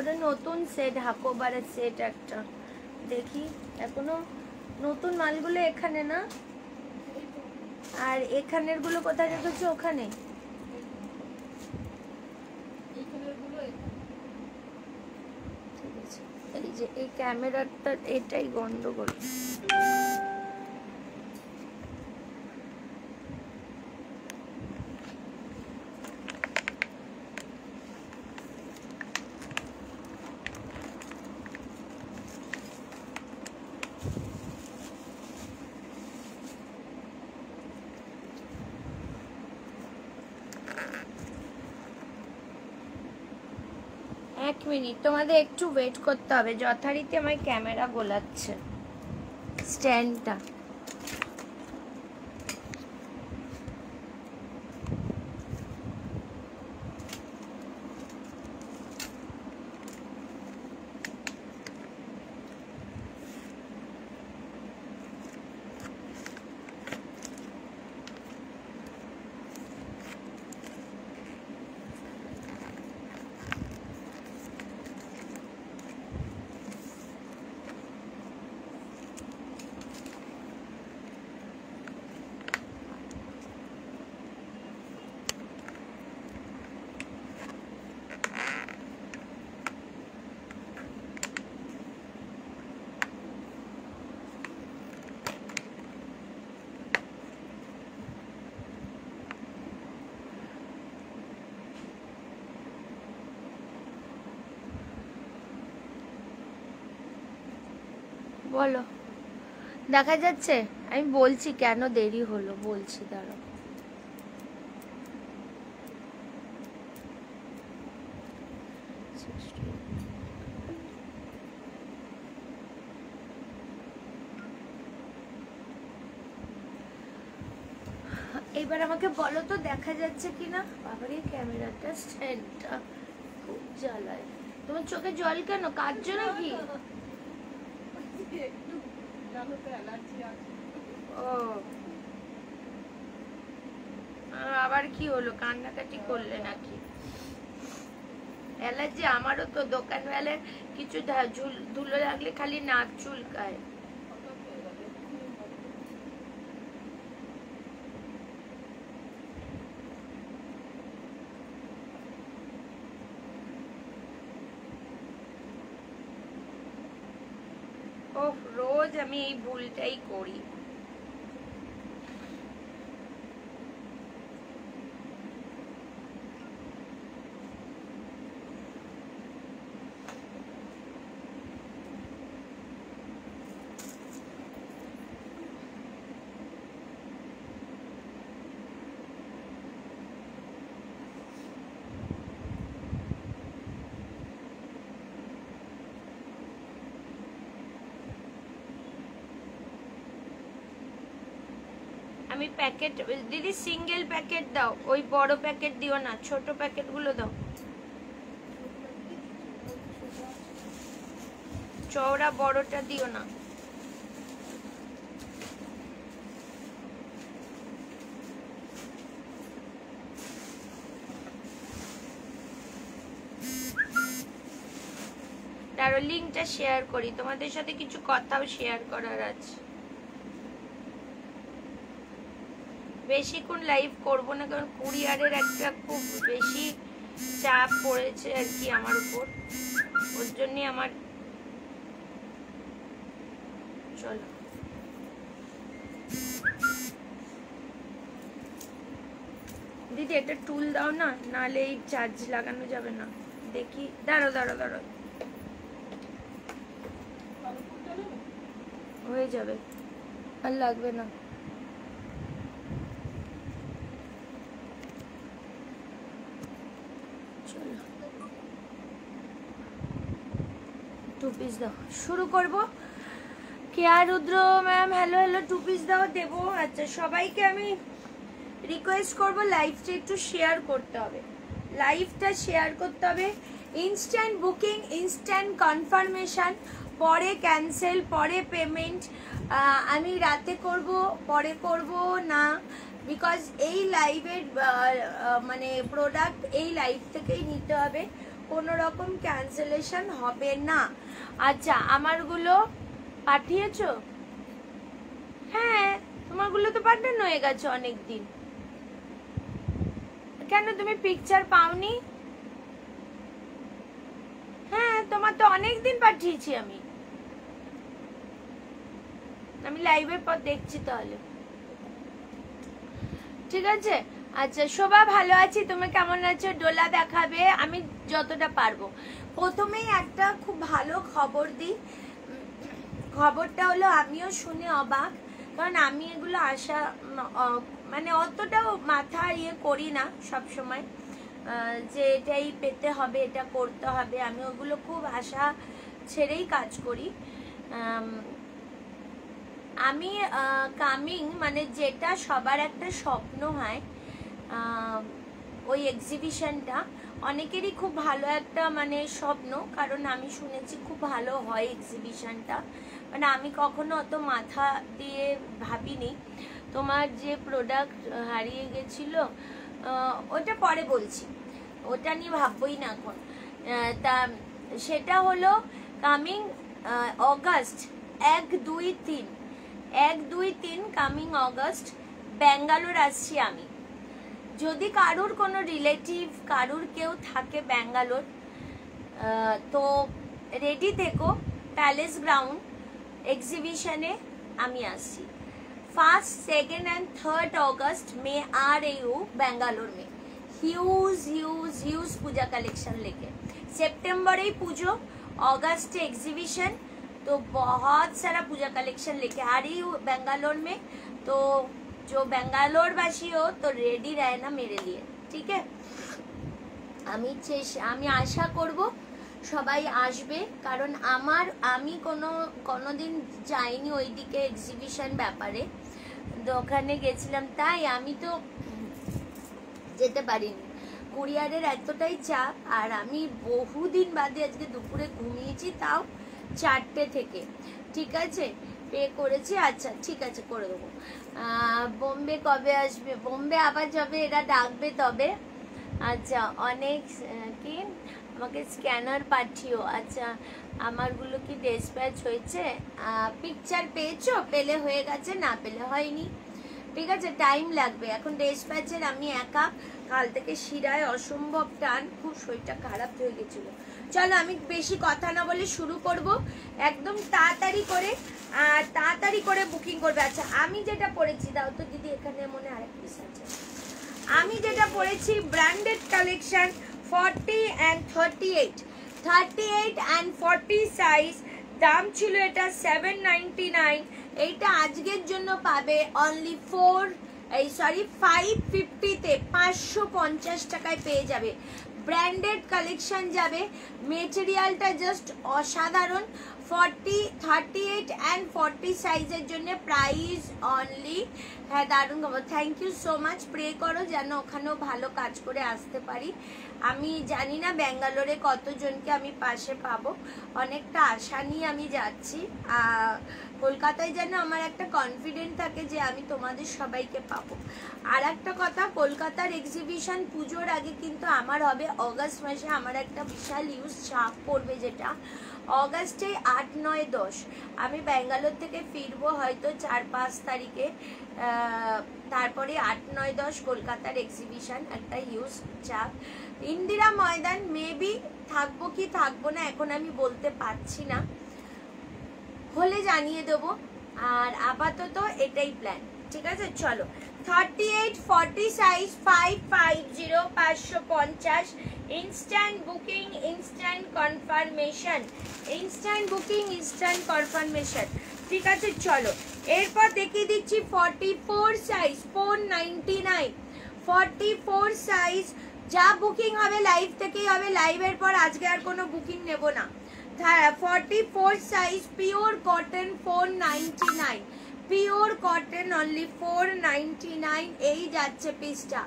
ওদের নতুন set, হাকোবারের set একটা দেখি, এখনো নতুন মালগুলো এখানে না, আর এখানের গুলো কোথায় রেখেছো? ওখানে ঠিক আছে। এই যে এই ক্যামেরাটা, এটাই গন্ডগোল। এক মিনিট, তোমাদের একটু ওয়েট করতে হবে, যথারীতি আমার ক্যামেরা গোলাচ্ছে স্ট্যান্ডটা। বলো, দেখা যাচ্ছে? আমি বলছি কেন দেরি হলো, বলছি দাঁড়াও। এবার আমাকে বলো তো দেখা যাচ্ছে কিনা। বাবারে ক্যামেরাটা স্ট্যান্ডটা খুব জ্বালায়। তোমার চোখে জল কেন, কাঁদছো নাকি? ও আবার কি হলো, কান্নাকাটি করলে নাকি? অ্যালার্জি আমারও তো, দোকানওয়ালার কিছু ধুলো লাগলে খালি নাক চুলকায়। ওহ, রোজ আমি এই ভুলটাই করি। আমি প্যাকেট দিদি, সিঙ্গেল প্যাকেট দাও, ওই বড় প্যাকেট দিও না, ছোট প্যাকেট গুলো দাও। চওড়া বড়টা দিও না। তার লিংকটা শেয়ার করি, তোমাদের সাথে কিছু কথাও শেয়ার করার আছে। বেশিক্ষণ লাইভ করবো না, কারণ কুরিয়ারের একটা খুব বেশি চাপ পড়েছে আর কি আমার উপর, ওর জন্য আমার। চলো দিদি একটা টুল দাও না, নাহলে এই চার্জ লাগানো যাবে না। দেখি, দাঁড়ো দাঁড়ো দাঁড়ো, হয়ে যাবে, আর লাগবে না। চলো 2 পিস দাও, শুরু করবো। কেয়া রুদ্র ম্যাম হ্যালো হ্যালো, 2 পিস দাও, দেবো। আচ্ছা, সবাইকে আমি রিকোয়েস্ট করবো লাইভটা একটু শেয়ার করতে হবে, লাইভটা শেয়ার করতে হবে। ইনস্ট্যান্ট বুকিং, ইনস্ট্যান্ট কনফার্মেশন, পরে ক্যান্সেল, পরে পেমেন্ট আমি রাতে করব, পরে করব না, বিকজ এই লাইভের মানে প্রোডাক্ট এই লাইভ থেকেই নিতে হবে। কোনো রকম ক্যান্সেলেশন হবে না। আচ্ছা, আমারগুলো পাঠিয়েছো? হ্যাঁ, তোমারগুলো তো পাঠানো হয়ে গেছে অনেক দিন। কেন তুমি পিকচার পাওনি? হ্যাঁ, তোমার তো অনেক দিন পাঠিয়েছি আমি লাইভের পর দেখছি তাহলে। ঠিক আছে, আচ্ছা শোভা ভালো আছি, তুমি কেমন আছো? ডোলা দেখাবে, আমি যতটা পারবো। প্রথমেই একটা খুব ভালো খবর দিই। খবরটা হলো, আমিও শুনে অবাক, কারণ আমি এগুলো আশা মানে অতটাও মাথা করি না সব সময় যে এটাই পেতে হবে, এটা করতে হবে। আমি ওগুলো খুব আশা ছেড়েই কাজ করি। আমি কামিং মানে যেটা সবার একটা স্বপ্ন হয়, ওই এক্সিবিশনটা অনেকেরই খুব ভালো একটা মানে স্বপ্ন, কারণ আমি শুনেছি খুব ভালো হয় এক্সিবিশনটা। মানে আমি কখনো অত মাথা দিয়ে ভাবিনি। তোমার যে প্রোডাক্ট হারিয়ে গেছিল ওটা পরে বলছি, ওটা নিয়ে ভাববই না এখন। তা সেটা হলো coming August 1-2-3 coming August Bangalore আসছি আমি। যদি কারুর কোনো রিলেটিভ কারুর কেউ থাকে ব্যাঙ্গালোর, তো রেডি থেকো। প্যালেস গ্রাউন্ড এক্সিবিশনে আমি আসছি। 1, 2 and 3 अगस्त में आ रही हूँ बेंगलोर में, ह्यूज पूजा कलेक्शन लेके। सितंबर ही पूजो, अगस्त एग्जीबिशन, तो बहुत सारा पूजा कलेक्शन लेके आ रही हूँ बेंगलोर में। तो जो बेंगलोर वासी हो तो रेडी रहना मेरे लिए, ठीक है? আমি আশা করব সবাই আসবে, কারণ আমি কোনোদিন যাইনি ওইদিকে এক্সিবিশন ব্যাপারে, তো ওখানে গেছিলাম, তাই আমি তো যেতে পারিনি। কুরিয়ারের এতটাই চাপ, আর আমি বহুদিন বাদে আজকে দুপুরে ঘুমিয়েছি, তাও 4টে থেকে। ঠিক আছে, পে করেছি। আচ্ছা ঠিক আছে, করে দেবো। বোম্বে কবে আসবে? বোম্বে আবার যাবে, এরা ডাকবে তবে। আচ্ছা, অনেক কি আমাকে স্ক্যানার পাঠিও। আচ্ছা, আমারগুলো কি ডিসপ্যাচ হয়েছে? পিকচার পেয়েছো? পেলে হয়ে গেছে, না পেলে হয়নি। ঠিক আছে, টাইম লাগবে। এখন ডিসপ্যাচের আমি একা, কাল থেকে শিরায় অসম্ভব টান, খুব শরীরটা খারাপ হয়ে গেছিল। চলো, আমি বেশি কথা না বলে শুরু করব, একদম তাড়াতাড়ি করে বুকিং করবে। আচ্ছা, আমি যেটা পড়েছি, দাও তো দিদি, এখানে মনে আরেক পিস আছে। আমি যেটা পড়েছি branded collection 40 and 38 and 40 size, দাম ছিল এটা 799। এইটা আজকের জন্য পাবে অনলি 550-তে, 550 টাকায় পেয়ে যাবে। ব্র্যান্ডেড কালেকশন যাবে, মেটেরিয়ালটা জাস্ট অসাধারণ। 40, 38 and 40 সাইজের জন্য প্রাইস অনলি, হ্যাঁ দারুণ খবর, thank you so much. Pray করো যেন ওখানেও ভালো কাজ করে আসতে পারি। আমি জানি না ব্যাঙ্গালোরে কতজনকে আমি পাশে পাবো, অনেকটা আশা নিয়ে আমি যাচ্ছি। কলকাতায় যেন আমার একটা কনফিডেন্ট থাকে যে আমি তোমাদের সবাইকে পাবো। আর একটা কথা, কলকাতার এক্সিবিশন পুজোর আগে কিন্তু আমার হবে অগাস্ট মাসে, আমার একটা বিশাল ইউজ চাপ পড়বে, যেটা অগাস্টে 8, 9, 10 আমি ব্যাঙ্গালোর থেকে ফিরবো হয়তো 4-5 তারিখে। তারপরে 8, 9, 10 কলকাতার এক্সিবিশন, একটা হিউজ চাপ। ইন্দিরা ময়দান মেবি থাকবো কি থাকবো না এখন আমি বলতে পারছি না, হলে জানিয়ে দেবো। আর আপাতত এটাই প্ল্যান, ঠিক আছে? চলো, 38, 40 size 550, 550। Instant booking, instant confirmation, instant booking, instant confirmation. ঠিক আছে, চলো এরপর দেখিয়ে দিচ্ছি 44 সাইজ 499। 44 সাইজ যা বুকিং হবে লাইভ থেকেই হবে, লাইভের পর আজকে আর কোনো বুকিং নেব না। 44 size pure cotton 499, pure cotton only 499। এই যাচ্ছে পিসটা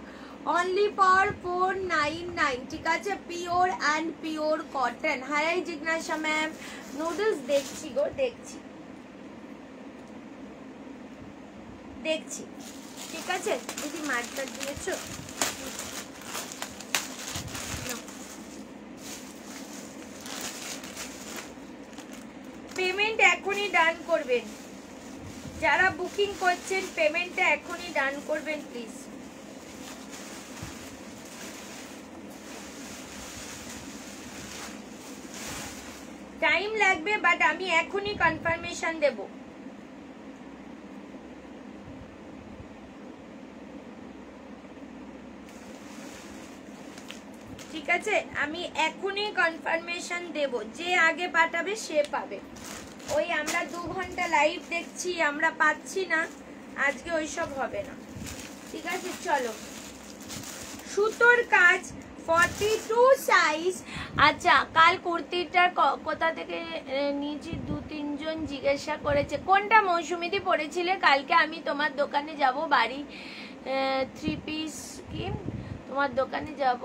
অনলি ফর 499, ঠিক আছে? Pure and pure cotton. Hi জিজ্ঞাসা ম্যাম, নুডলস দেখছি গো, দেখছি, ঠিক আছে দিদি, মার্কার দিয়েছো? ডান করবেন, যারা বুকিং করছেন পেমেন্টটা এখনই ডান করবেন প্লিজ। টাইম লাগবে বাট আমি এখনই কনফার্মেশন দেব। ঠিক আছে, আমি এখনই কনফার্মেশন দেব, যে আগে পাঠাবে সে পাবে। ওই আমরা 2 ঘন্টা লাইভ দেখছি আমরা পাচ্ছি না, আজকে ওইসব হবে না। ঠিক আছে চলো, সুতোর কাজ 42 সাইজ। আচ্ছা, কাল কুর্তিটার কোথা থেকে নিয়েছি 2-3 জন জিজ্ঞাসা করেছে। কোনটা মৌসুমিদি পড়েছিলে কালকে? আমি তোমার দোকানে যাব, বাড়ি 3 পিস কি তোমার দোকানে যাব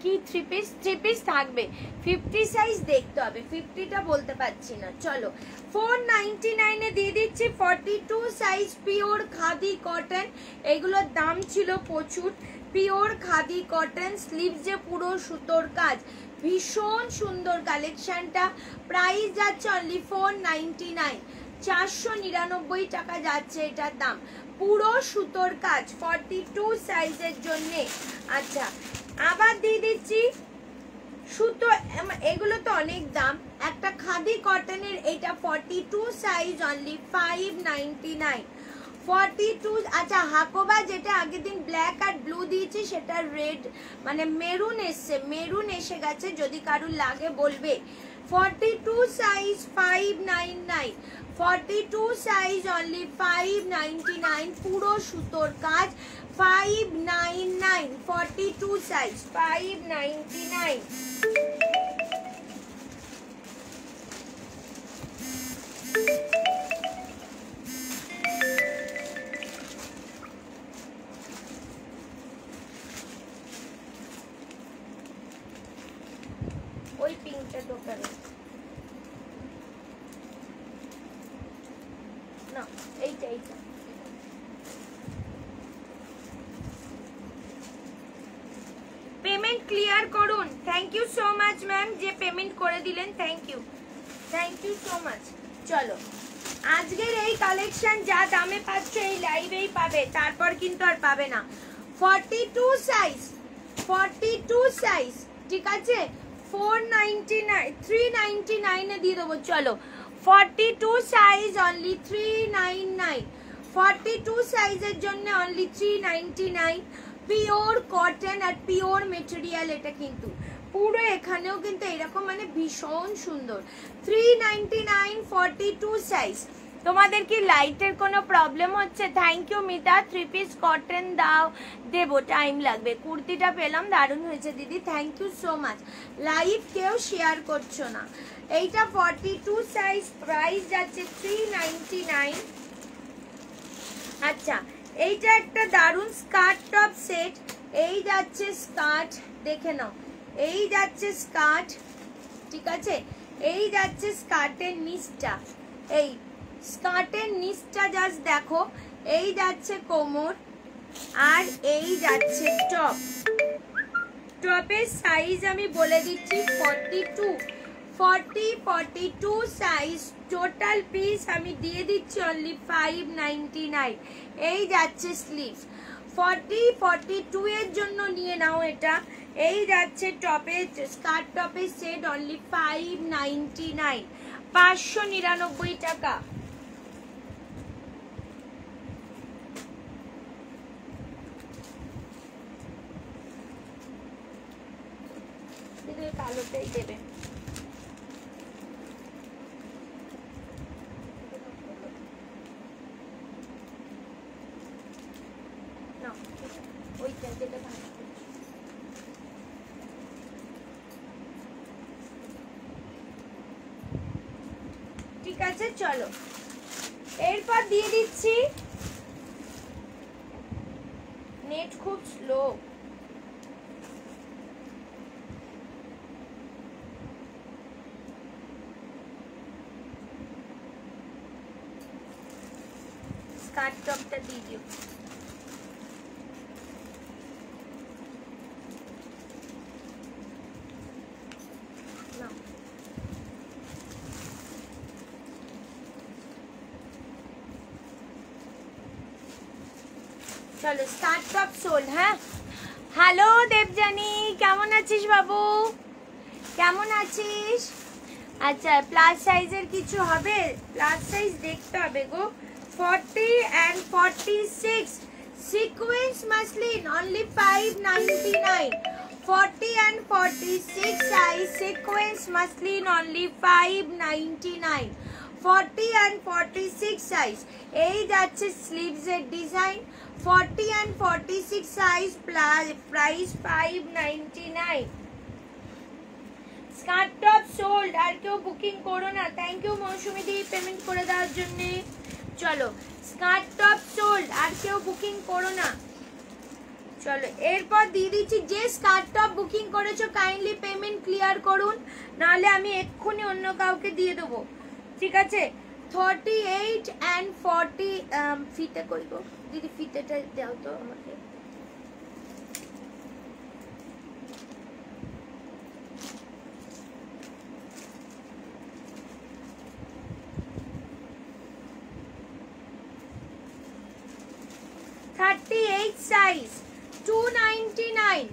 কি 3 পিস থাকবে। 50 সাইজ দেখতে হবে, 50টা বলতে পারছি না। চলো 499 এ দিয়ে দিচ্ছি 42 সাইজ পিওর খাদি কটন। এগুলোর দাম ছিল প্রচুর। পিওর খাদি কটন, স্লিভসে পুরো সুতোর কাজ, ভীষণ সুন্দর কালেকশনটা। প্রাইস যাচ্ছে অনলি 499, 499 টাকা যাচ্ছে এটার দাম। পুরো সুতোর কাজ 42 সাইজের জন্য। আচ্ছা, আবার দিয়ে দিচ্ছি সুতো, এগুলো তো অনেক দাম। একটা খাদি কটনের এটা 42 সাইজ অনলি 599, 42। আচ্ছা, হাকোবা যেটা আগের দিন ব্ল্যাক আর ব্লু দিয়েছি সেটা রেড মানে মেরুন এসছে, মেরুন এসে গেছে, যদি কারুর লাগে বলবে। 42 সাইজ 599, 42 সাইজ অনলি 599, পুরো সুতোর কাজ 599, 42 সাইজ 599। ওই পিঙ্কটা দোকানে না, এইটা এইটা। পেমেন্ট ক্লিয়ার করুন। Thank you so much ma'am, যে পেমেন্ট করে দিলেন, থ্যাংক ইউ সো মাচ। চলো, আজকের এই কালেকশন যা দামে পাচ্ছ এই লাইভেই পাবে, তারপর কিন্তু আর পাবে না। 42 সাইজ, 42 সাইজ, ঠিক আছে 499, 399 এ দিয়ে দেবো। চলো 42 সাইজ অনলি 399, 42 সাইজের জন্য অনলি 399। পিওর কটন আর পিওর মেটেরিয়াল এটা কিন্তু পুরো, এখানেও কিন্তু এরকম মানে ভীষণ সুন্দর। 399, 42 সাইজ। তোমাদের কি লাইটের কোনো প্রবলেম হচ্ছে? Thank you Mita, 3 piece cotton দাও, দেবো, টাইম লাগবে। কুর্তিটা পেলাম, দারুণ হয়েছে দিদি, thank you so much. Live কেউ শেয়ার করছো না। এইটা 42 সাইজ, প্রাইস যাচ্ছে 399। আচ্ছা, এইটা একটা দারুণ স্কার্ট টপ সেট, এই যাচ্ছে স্কার্ট, দেখে নাও, এই যাচ্ছে স্কার্ট, ঠিক আছে, এই যাচ্ছে স্কার্টের নিচটা, এই স্কার্টের নিচটা জাস্ট দেখো, এই যাচ্ছে কোমর আর এই যাচ্ছে টপ। টপের সাইজ আমি বলে দিচ্ছি 42 সাইজ। টোটাল পিস আমি দিয়ে দিচ্ছি অনলি 599। এই যাচ্ছে স্লিভ, 42 এর জন্য নিয়ে নাও এটা। এই যাচ্ছে টপের স্কার্ট টপের সেট অনলি 599, 599 টাকা। কালোটাই দেবে। ঠিক আছে চলো, এরপর দিয়ে দিচ্ছি, নেট খুব স্লো, স্কার্ট টপটা দিয়ে দিও। চলো স্টার্ট টপ সোল। হ্যাঁ হ্যালো দেবজানি, কেমন আছিস বাবু, কেমন আছিস? আচ্ছা প্লাস সাইজের কিছু হবে? প্লাস সাইজ দেখতে হবে গো। 40 and 46 sequence muslin only 599. 40 and 46 size sequence muslin only 599. 40 and 46 size এই যাচ্ছে স্লিভস এর design. 40 and 46 size price 599। Skirt top sold. আর কেউ বুকিং করো না। Thank you Mousumi di payment করে দেওয়ার জন্য। চলো স্কার্ট টপ সোল্ড, আর কেউ বুকিং করো না। চলো এরপর দিয়ে দিচ্ছি, যে স্কার্ট টপ বুকিং করেছো কাইন্ডলি পেমেন্ট ক্লিয়ার করুন, নাহলে আমি এক্ষুনি অন্য কাউকে দিয়ে দেবো, ঠিক আছে? 38 and 40 ফিতে করব দিদি, ফিতেটা দাও তো আমাকে। size 299,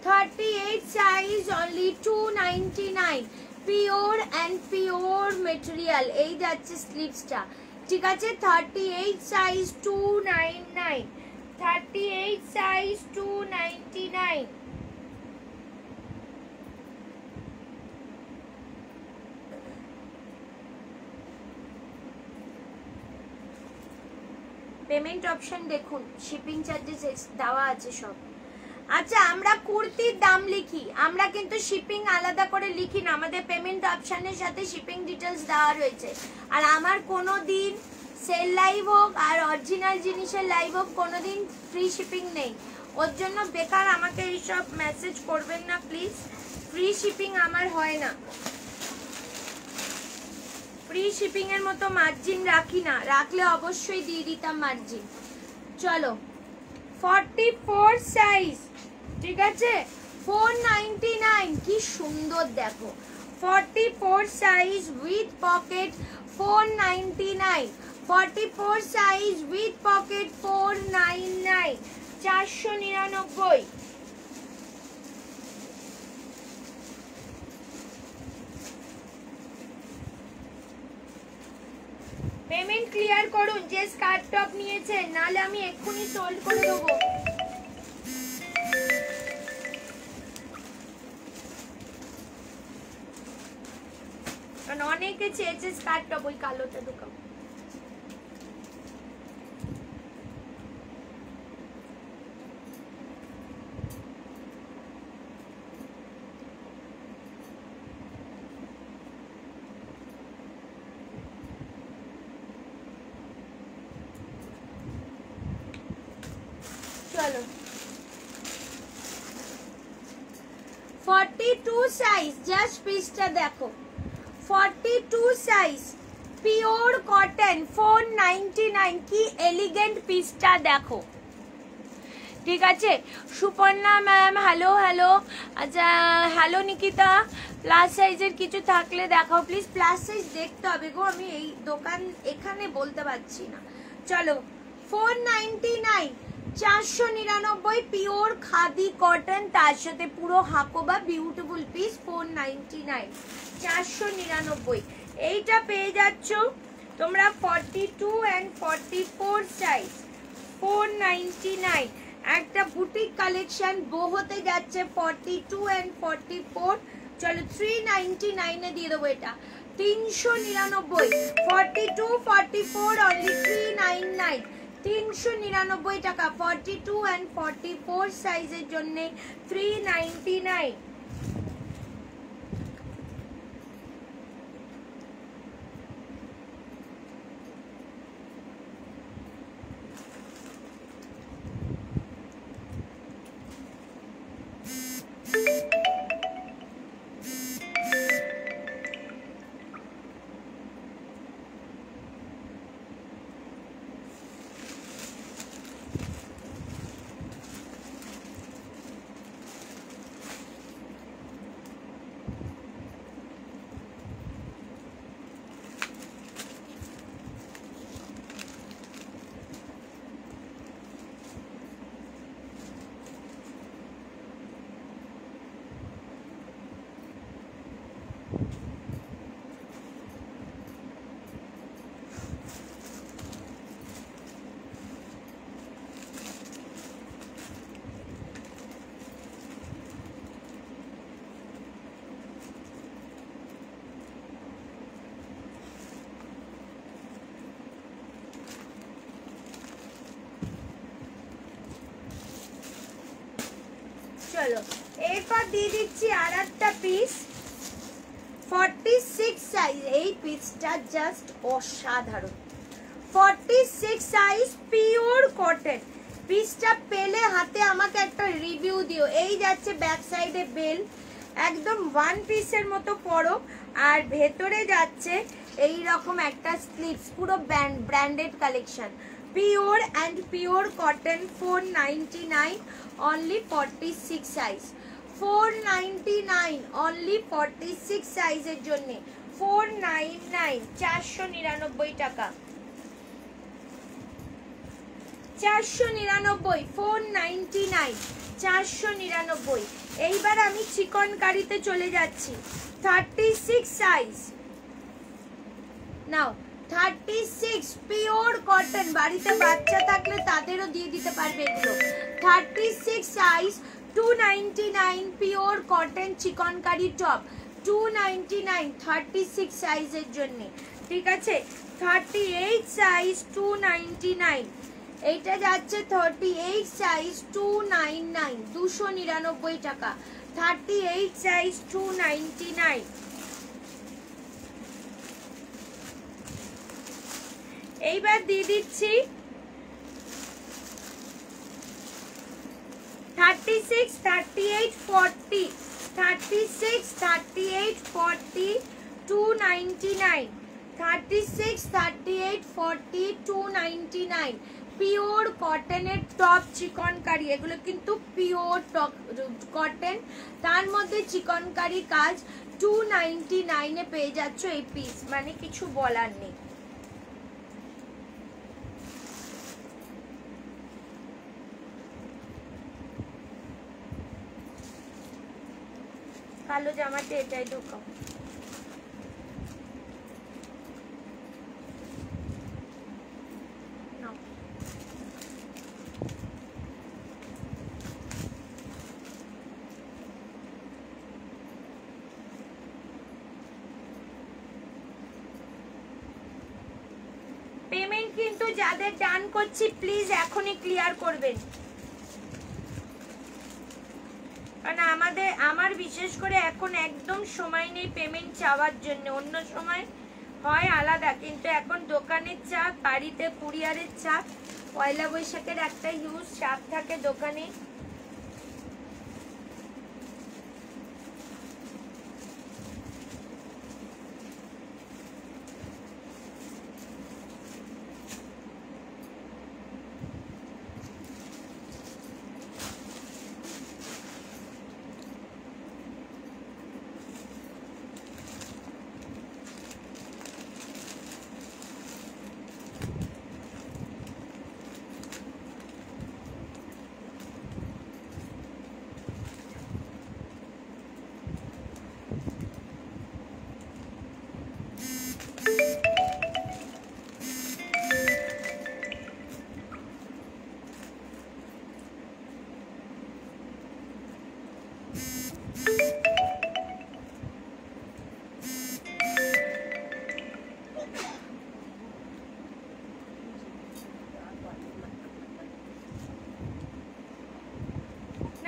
38 size only 299, pure and pure material. এই যাচ্ছে স্লিভসটা, ঠিক আছে? 38 সাইজ 299, 38 সাইজ 299। পেমেন্ট অপশন দেখুন, শিপিং চার্জেস দেওয়া আছে সব। আচ্ছা আমরা কুর্তির দাম লিখি, আমরা কিন্তু শিপিং আলাদা করে লিখি না, আমাদের পেমেন্ট অপশনের সাথে শিপিং ডিটেলস দেওয়া রয়েছে। আর আমার কোনো দিন সেল লাইভ হোক আর অরিজিনাল জিনিসের লাইভ হোক, কোনোদিন ফ্রি শিপিং নেই। ওর জন্য বেকার আমাকে এইসব মেসেজ করবেন না প্লিজ, ফ্রি শিপিং আমার হয় না। ফ্রি শিপিং এর মতো মার্জিন রাখি না, রাখলে অবশ্যই দিয়ে দিতাম মার্জিন। চলো 44 সাইজ, ঠিক আছে? 499, কি সুন্দর দেখো। 44 size with pocket 499, 44 size with pocket 499, 499। Payment clear করুন যে স্কার্ট টপ নিয়েছেন, নাহলে আমি এক্ষুনি সোল্ড করে দেবো। কারণ অনেকে চেয়েছে স্কার্ট টপ, ওই কালোটা ঢুকাও। চলো 42 সাইজ, জাস্ট পিসটা দেখো। 42 সাইজ পিওর কটন 499, কি এলিগেন্ট পিসটা দেখো, ঠিক আছে? Suparna ma'am hello hello. আচ্ছা হ্যালো নিকিতা, প্লাস সাইজের কিছু থাকলে দেখাও প্লিজ। প্লাস সাইজ দেখতে হবে গো, আমি এই দোকান এখানে বলতে পারছি না। চলো 499, 499 পিওর খাদি কটন, তার সাথে পুরো হাকোবা বিউটিফুল পিস 499, 499। এইটা পেয়ে যাচ্ছ তোমরা 42 and 44 সাইজ 499। একটা বুটিক কালেকশন বোহতে যাচ্ছে 42 and 44। চলো 399 এ দিয়ে দেবো এটা, 399। 42 44 অনলি 399, 399 টাকা। 42 and 44 সাইজের জন্য 399। চলো এরপর দিয়ে দিচ্ছি আর একটা পিস 46 সাইজ। এই পিসটা জাস্ট অসাধারণ। 46 সাইজ পিওর কটন। পিসটা পেলে হাতে আমাকে একটা রিভিউ দিও। এই যাচ্ছে ব্যাক সাইডে বেল, একদম ওয়ান পিসের মতো পরো, আর ভেতরে যাচ্ছে এই রকম একটা স্লিভস, পুরো branded collection, pure and pure cotton. 499 only 46 size. 499 only 46 সাইজের জন্য 499, 499 টাকা। 499, 499, 499। এইবার আমি চিকন কারিতে চলে যাচ্ছি। 36 সাইজ নাও, 36 পিওর কটন। বাড়িতে বাচ্চা থাকলে তাদেরও দিয়ে দিতে পারবে এগুলো। 36 সাইজ 299 পিওর কটন চিকন কারি টপ 299 36 সাইজের জন্য। ঠিক আছে, 38 সাইজ 299। এইটা যাচ্ছে 38 সাইজ 299, 299 টাকা। 38 সাইজ 299। এইবার দিয়ে দিচ্ছি 36, 38, 40, 36, 38, 40, 299, 36, 38, 40, 299। পিওর কটনের টপ চিকন কারি, এগুলো কিন্তু পিওর টপ কটন, তার মধ্যে চিকন কারি কাজ। 299 এ পেয়ে যাচ্ছ এই পিস, মানে কিছু বলার নেই। কালো জামাতে এটাই ঢোকাও। পেমেন্ট কিন্তু যাদের ডান করছি প্লিজ এখনই ক্লিয়ার করবেন, কারণ আমার বিশেষ করে এখন একদম সময় নেই পেমেন্ট চাওয়ার জন্য। অন্য সময় হয় আলাদা, কিন্তু এখন দোকানের চাপ, বাড়িতে কুরিয়ারের চাপ, পয়লা বৈশাখের একটা হিউজ চাপ থাকে দোকানে।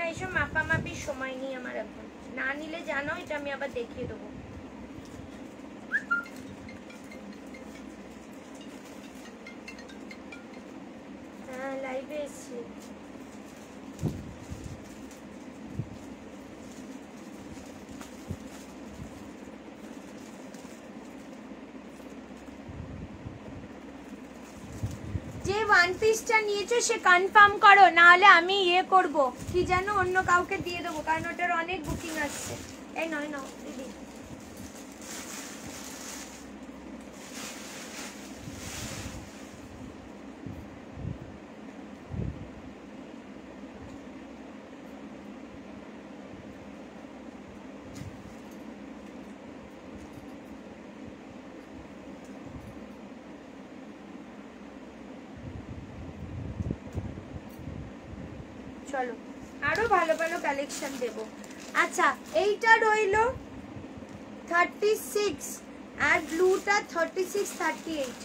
এইসব মাপামাপির সময় নেই আমার এখন, না নিলে জানো এটা আমি আবার দেখিয়ে দেবো। হ্যাঁ লাইভে এসছি। যে ওয়ান পিসটা নিয়েছো সে কনফার্ম করো, না হলে আমি ইয়ে করব, কি জানো, অন্য কাউকে দিয়ে দেবো, কারণ ওটার অনেক বুকিং আসছে। এই নয় নাও দিদি। চলো আরো ভালো ভালো কালেকশন দেব। আচ্ছা এইটা রইলো 36 আর ব্লুটা 36, 38।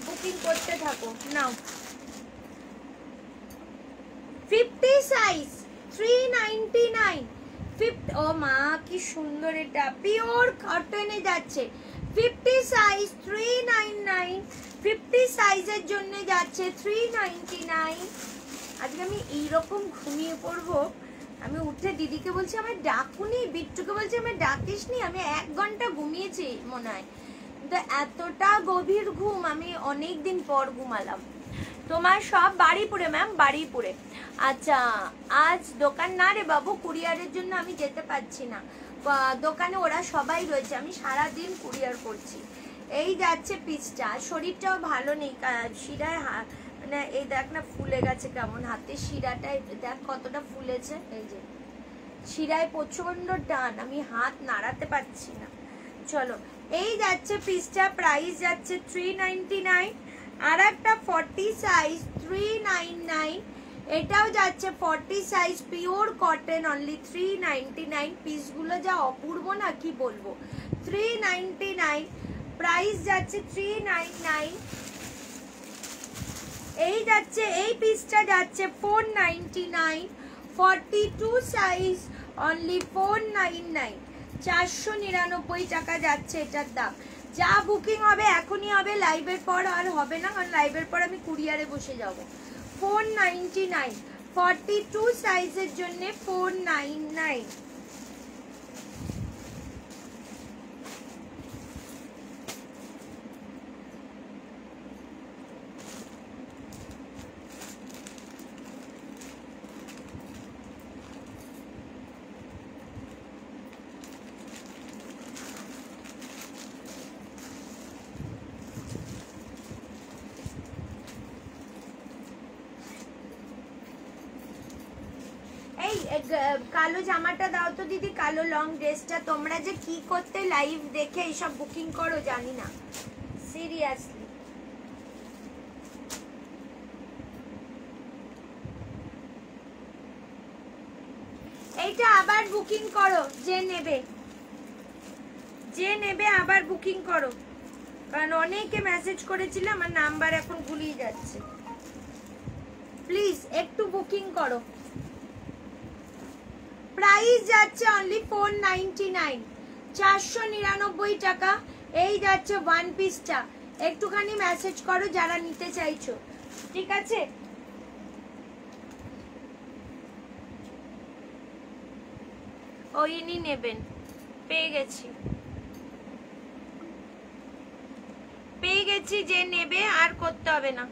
বুকিং করতে থাকো। নাও 50 সাইজ 399 ও মা কি সুন্দর, এটা পিওর কটনে যাচ্ছে 50 সাইজ 399, 50 সাইজের জন্য যাচ্ছে 399। আজকে আমি এইরকম ঘুমিয়ে পড়বো। আমি উঠে দিদিকে বলছি আমার ডাকুনি, বিট্টুকে বলছি আমার ডাকিসনি, আমি 1 ঘন্টা ঘুমিয়েছি মনে হয়, কিন্তু এতটা গভীর ঘুম আমি অনেক দিন পর ঘুমালাম। তোমার সব বাড়িপুরে ম্যাম, বাড়িপুরে। আচ্ছা আজ দোকান না রে বাবু, কুরিয়ারের জন্য আমি যেতে পারছি না, দোকানে ওরা সবাই রয়েছে, আমি সারাদিন কুরিয়ার করছি। এই যাচ্ছে পিসটা, শরীরটাও ভালো নেই, শিরায় মানে এই দেখ না ফুলে গেছে কেমন, হাতে শিরাটাই দেখ কতটা ফুলেছে, এই যে শিরায় প্রচন্ড টান, আমি হাত নাড়াতে পারছি না। চলো এই যাচ্ছে পিসটা, প্রাইস যাচ্ছে 399। আর একটা 40 সাইজ 399, এটাও যাচ্ছে 40 সাইজ পিওর কটন, অনলি 399। পিসগুলো যা অপূর্ব না কি বলবো, 399 প্রাইস যাচ্ছে 399। এই যাচ্ছে, এই পিসটা যাচ্ছে 499, 42 সাইজ অনলি 499, 499 টাকা যাচ্ছে এটার দাম। যা বুকিং হবে এখনই হবে, লাইভের পর আর হবে না, কারণ লাইভের পর আমি কুরিয়ারে বসে যাব। 499, 42 সাইজের জন্য 499। কালো জামাটা দাও তো দিদি, কালো লং ড্রেসটা। তোমরা যে কি করতে লাইভ দেখে এইসব বুকিং করো জানি না, সিরিয়াসলি। এইটা আবার বুকিং করো, যে নেবে, যে নেবে আবার বুকিং করো, কারণ অনেকে মেসেজ করেছিল, আমার নাম্বার এখন ভুলিয়ে যাচ্ছে। প্লিজ একটু বুকিং করো। প্রাইস যাচ্ছে অনলি 499, 499 টাকা। এই যাচ্ছে ওয়ান পিসটা, একটুখানি মেসেজ করো যারা নিতে চাইছো, ঠিক আছে? ও ইনি নেবেন, পেয়ে গেছি, পেয়ে গেছি, যে নেবে আর করতে হবে না।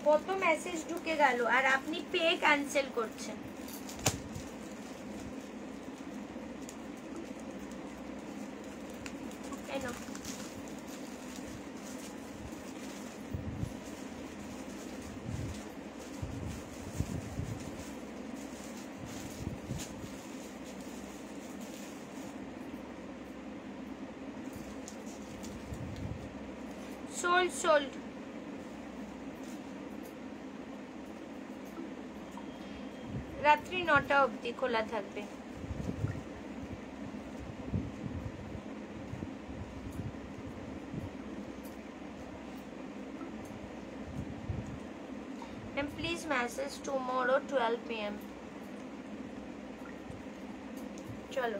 কত মেসেজ ঢুকে গেল আর আপনি পে ক্যান্সেল করছেন। Sold sold. রাত্রি 9টা অবধি খোলা থাকবে। And please message tomorrow 12 PM. চলো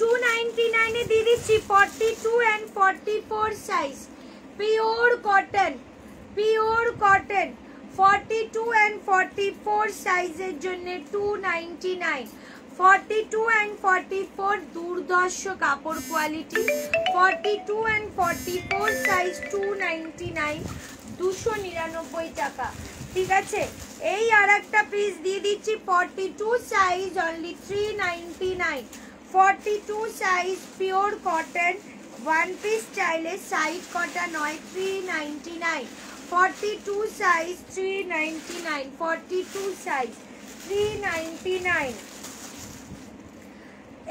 $299 দিয়ে দিচ্ছি 42 and 44 size pure cotton, pure cotton 42 and 44 সাইজের জন্য 299। 42 and 44 দুর্ধর্ষ কাপড় কোয়ালিটি, 42 and 44 সাইজ 299, 299 টাকা, ঠিক আছে? এই আর একটা পিস দিয়ে দিচ্ছি 42 size only 399। 42 size pure cotton one piece চাইলে সাইড কটা নয় 399। 42 সাইজ 399, 42 সাইজ 399।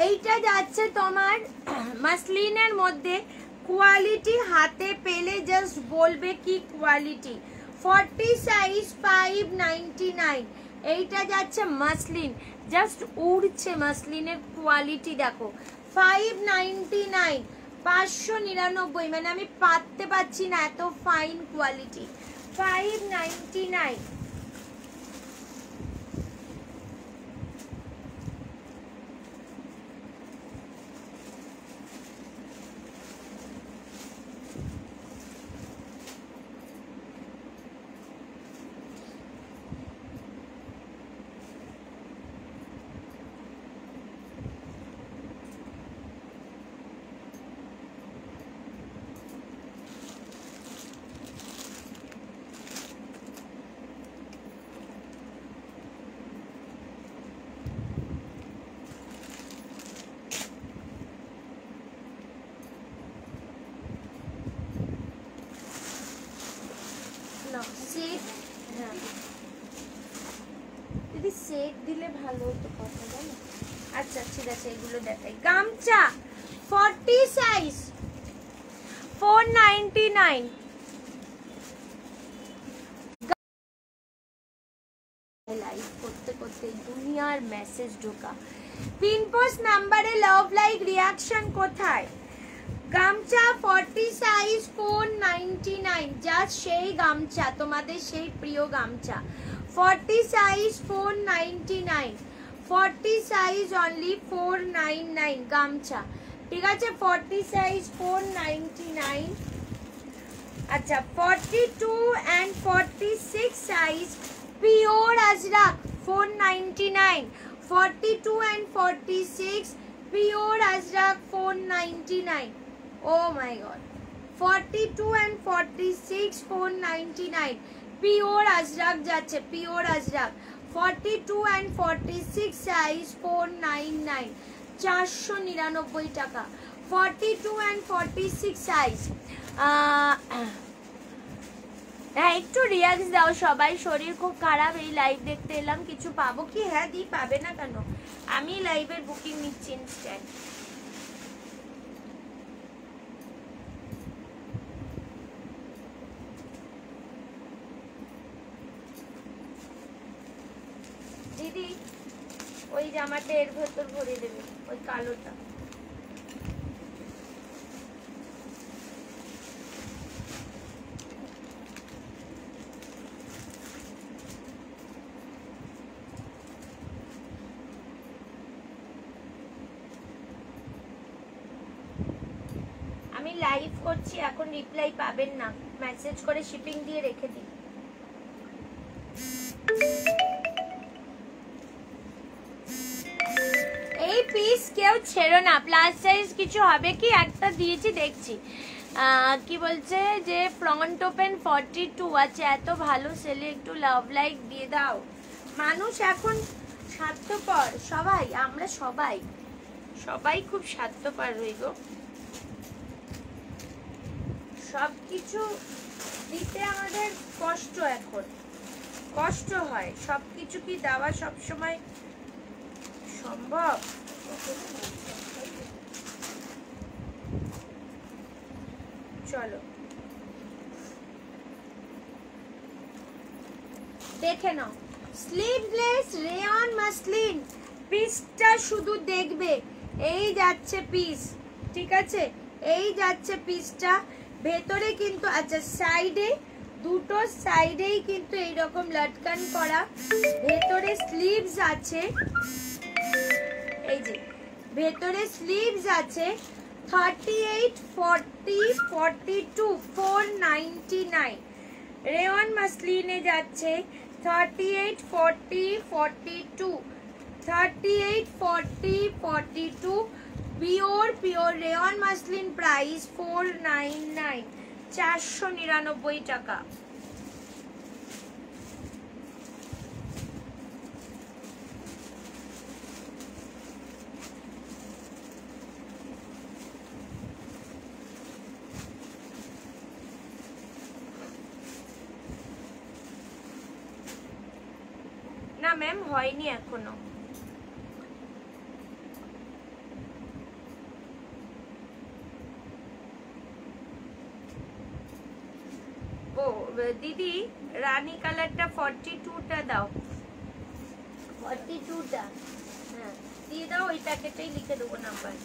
এইটা যাচ্ছে তোমার মাসলিনের মধ্যে, কোয়ালিটি হাতে পেলে জাস্ট বলবে কি কোয়ালিটি। 40 সাইজ 599, এইটা যাচ্ছে মাসলিন, জাস্ট উড়ছে মাসলিনের কোয়ালিটি দেখো। 599, 599, মানে আমি পাততে পারছি না, এত ফাইন কোয়ালিটি। 599। দিদি সেট দিলে ভালো হতো কথা জানো। আচ্ছা ঠিক আছে, এগুলো দেখাই। গামছা 40 সাইজ 499। লাইভ করতে করতে দুনিয়ার মেসেজ ঢোকা। পিনপোস্ট নাম্বারে লাভ লাইক রিয়াকশন কোথায়? গামছা 40 সাইজ 499, জাস্ট সেই গামছা, তোমাদের সেই প্রিয় গামছা। 40 সাইজ 499, 40 সাইজ অনলি 499 গামছা, ঠিক আছে। 40 সাইজ 499। আচ্ছা 42 and 46 size pure Ajrak 499, 42 and 46 pure Ajrak 499। Oh my god, 42 and 46 499 pure Ajrak যাচ্ছে, পিওর আজরাক। 42 and 46 সাইজ 499, 499 টাকা। 42 and 46 সাইজ। হ্যাঁ একটু রিয়াক্ট দাও সবাই, শরীর খুব খারাপ, এই লাইভ দেখতে এলাম, কিছু পাবো কি? হ্যাঁ দি, পাবে না কেন, আমি লাইভের বুকিং নিচ্ছি ইনস্ট্যান্ট। দিদি ওই জামাটা এর ভেতর ভরে দেবে, ওই কালোটা। আমি লাইভ করছি এখন, রিপ্লাই পাবেন না, মেসেজ করে শিপিং দিয়ে রেখে দিই। এই পিস কেউ ছেড়ো না, প্লাস সাইজ কিছু হবে কি? একটা দিয়েছি দেখছি, কি বলছে যে ফ্রন্ট ওপেন 42 আছে, এত ভালো সেলে একটু লাভ লাইক দিয়ে দাও। মানুষ এখন স্বার্থপর সবাই, আমরা সবাই সবাই খুব স্বার্থপর হই গো, সবকিছু দিতে আমাদের কষ্ট, এখন কষ্ট হয়, সবকিছু কি দেওয়া সবসময় সম্ভব? চলো দেখে নাও, স্লিভলেস রেয়ন মাসলিন, পিসটা শুধু দেখবে, এই যাচ্ছে পিস, ঠিক আছে, এই যাচ্ছে পিসটা। ভেতরে কিন্তু আচ্ছা সাইডে, দুটো সাইডেই কিন্তু এইরকম লটকান করা, ভেতরে স্লিভস আছে, এই যে ভেতরে স্লিভস আছে। 38, 40, 42 499 রেওয়ান মাসলিনে যাচ্ছে। 38, 40, 42 38, 40, 42 পিওর পিওর রেওয়ান মাসলিন, প্রাইস 499, 499 টাকা। না ম্যাম হয়নি এখনো। ও দিদি রানী কালারটা 42টা দাও। 42টা, হ্যাঁ দিয়ে দাও, ওই প্যাকেটেই লিখে দেবো নাম্বার।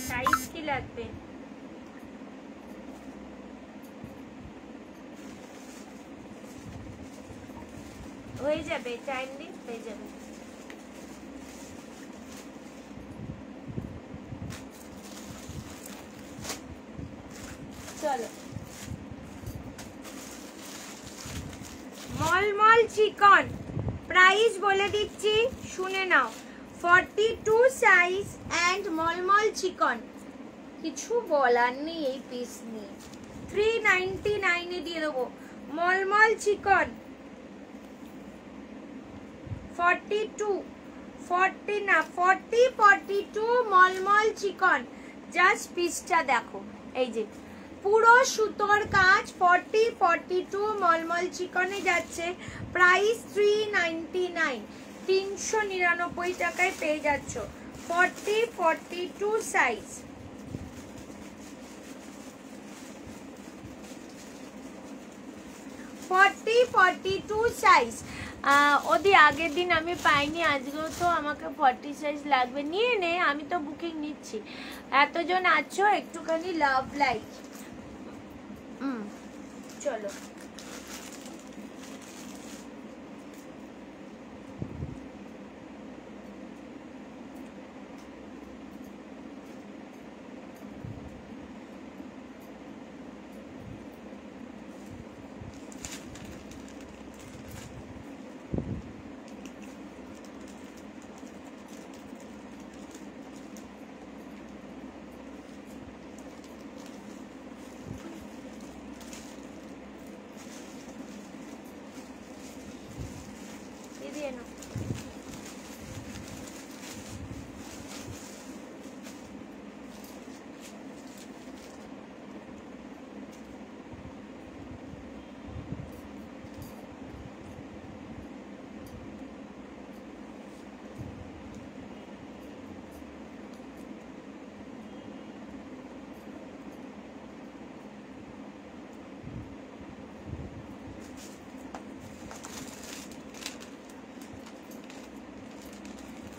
সাইজ কি লাগবে? হয়ে যাবে, টাইম দিন, হয়ে যাবে। চলো, মলমল চিকন প্রাইস বলে দিচ্ছি, শুনে নাও। 42 সাইজ অ্যান্ড মলমল চিকন, কিছু বলার নেই এই পিস নিয়ে। 399 এ দিয়ে দেবো মলমল চিকন। 42 মলমল চিকন। জাস্ট পিসটা দেখো, এই যে পুরো সুতোর কাজ। 42 মলমল চিকনে যাচ্ছে, প্রাইস 399, 399 টাকায় পেয়ে যাচ্ছ। 42 সাইজ। সাইজ ওদি আগের দিন আমি পাইনি, আজকেও তো আমাকে 40 সাইজ লাগবে। নিয়ে নে, আমি তো বুকিং নিচ্ছি। এতজন আছো, একটুখানি লাভ লাইক। চলো, দিয়ে নাও।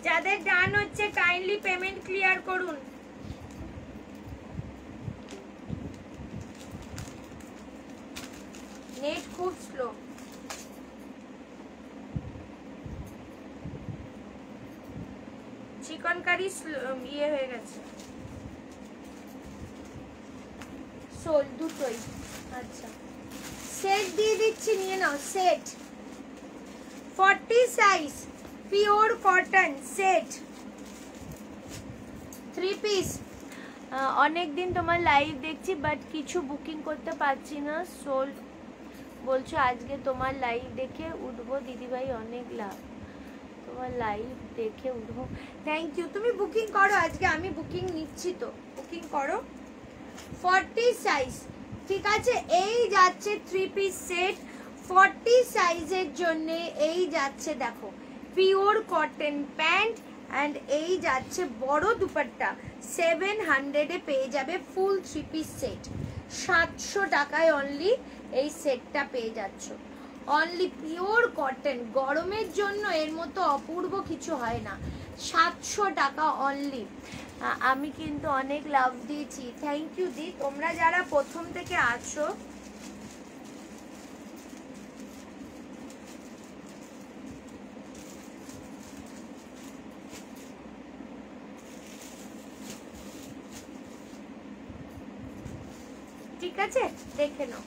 যাদের ডান হচ্ছে কাইন্ডলি পেমেন্ট ক্লিয়ার করুন। নেট খুব স্লো। চিকেন কারি ইয়ে হয়ে গেছে, সোল দুটোই। আচ্ছা, সেট দিয়ে দিচ্ছি, নিয়ে নাও set. 40 size pure cotton set, 3 piece. অনেক দিন তোমার লাইভ দেখছি, বাট কিছু বুকিং করতে পারছি না। সোল বলছো আজকে তোমার লাইভ দেখে উঠবো দিদিভাই, অনেক লাভ, তোমার লাইভ দেখে উঠবো। থ্যাংক ইউ, তুমি বুকিং করো, আজকে আমি বুকিং নিচ্ছি, তো বুকিং করো। 40 সাইজ, ঠিক আছে। এই যাচ্ছে 3 পিস সেট 40 সাইজের জন্য। এই যাচ্ছে দেখো পিওর কটন প্যান্ট, অ্যান্ড এই যাচ্ছে বড় দুপাট্টা। 700 এ পেয়ে যাবে ফুল 3 পিস সেট। 700 টাকায় অনলি এই সেটটা পেয়ে যাচ্ছ। অনলি পিওর কটন, গরমের জন্য এর মতো অপূর্ব কিছু হয় না। 700 টাকা অনলি। আমি কিন্তু অনেক লাভ দিয়েছি, থ্যাংক ইউ দি। তোমরা যারা প্রথম থেকে আছো, ঠিক আছে, দেখে নাও।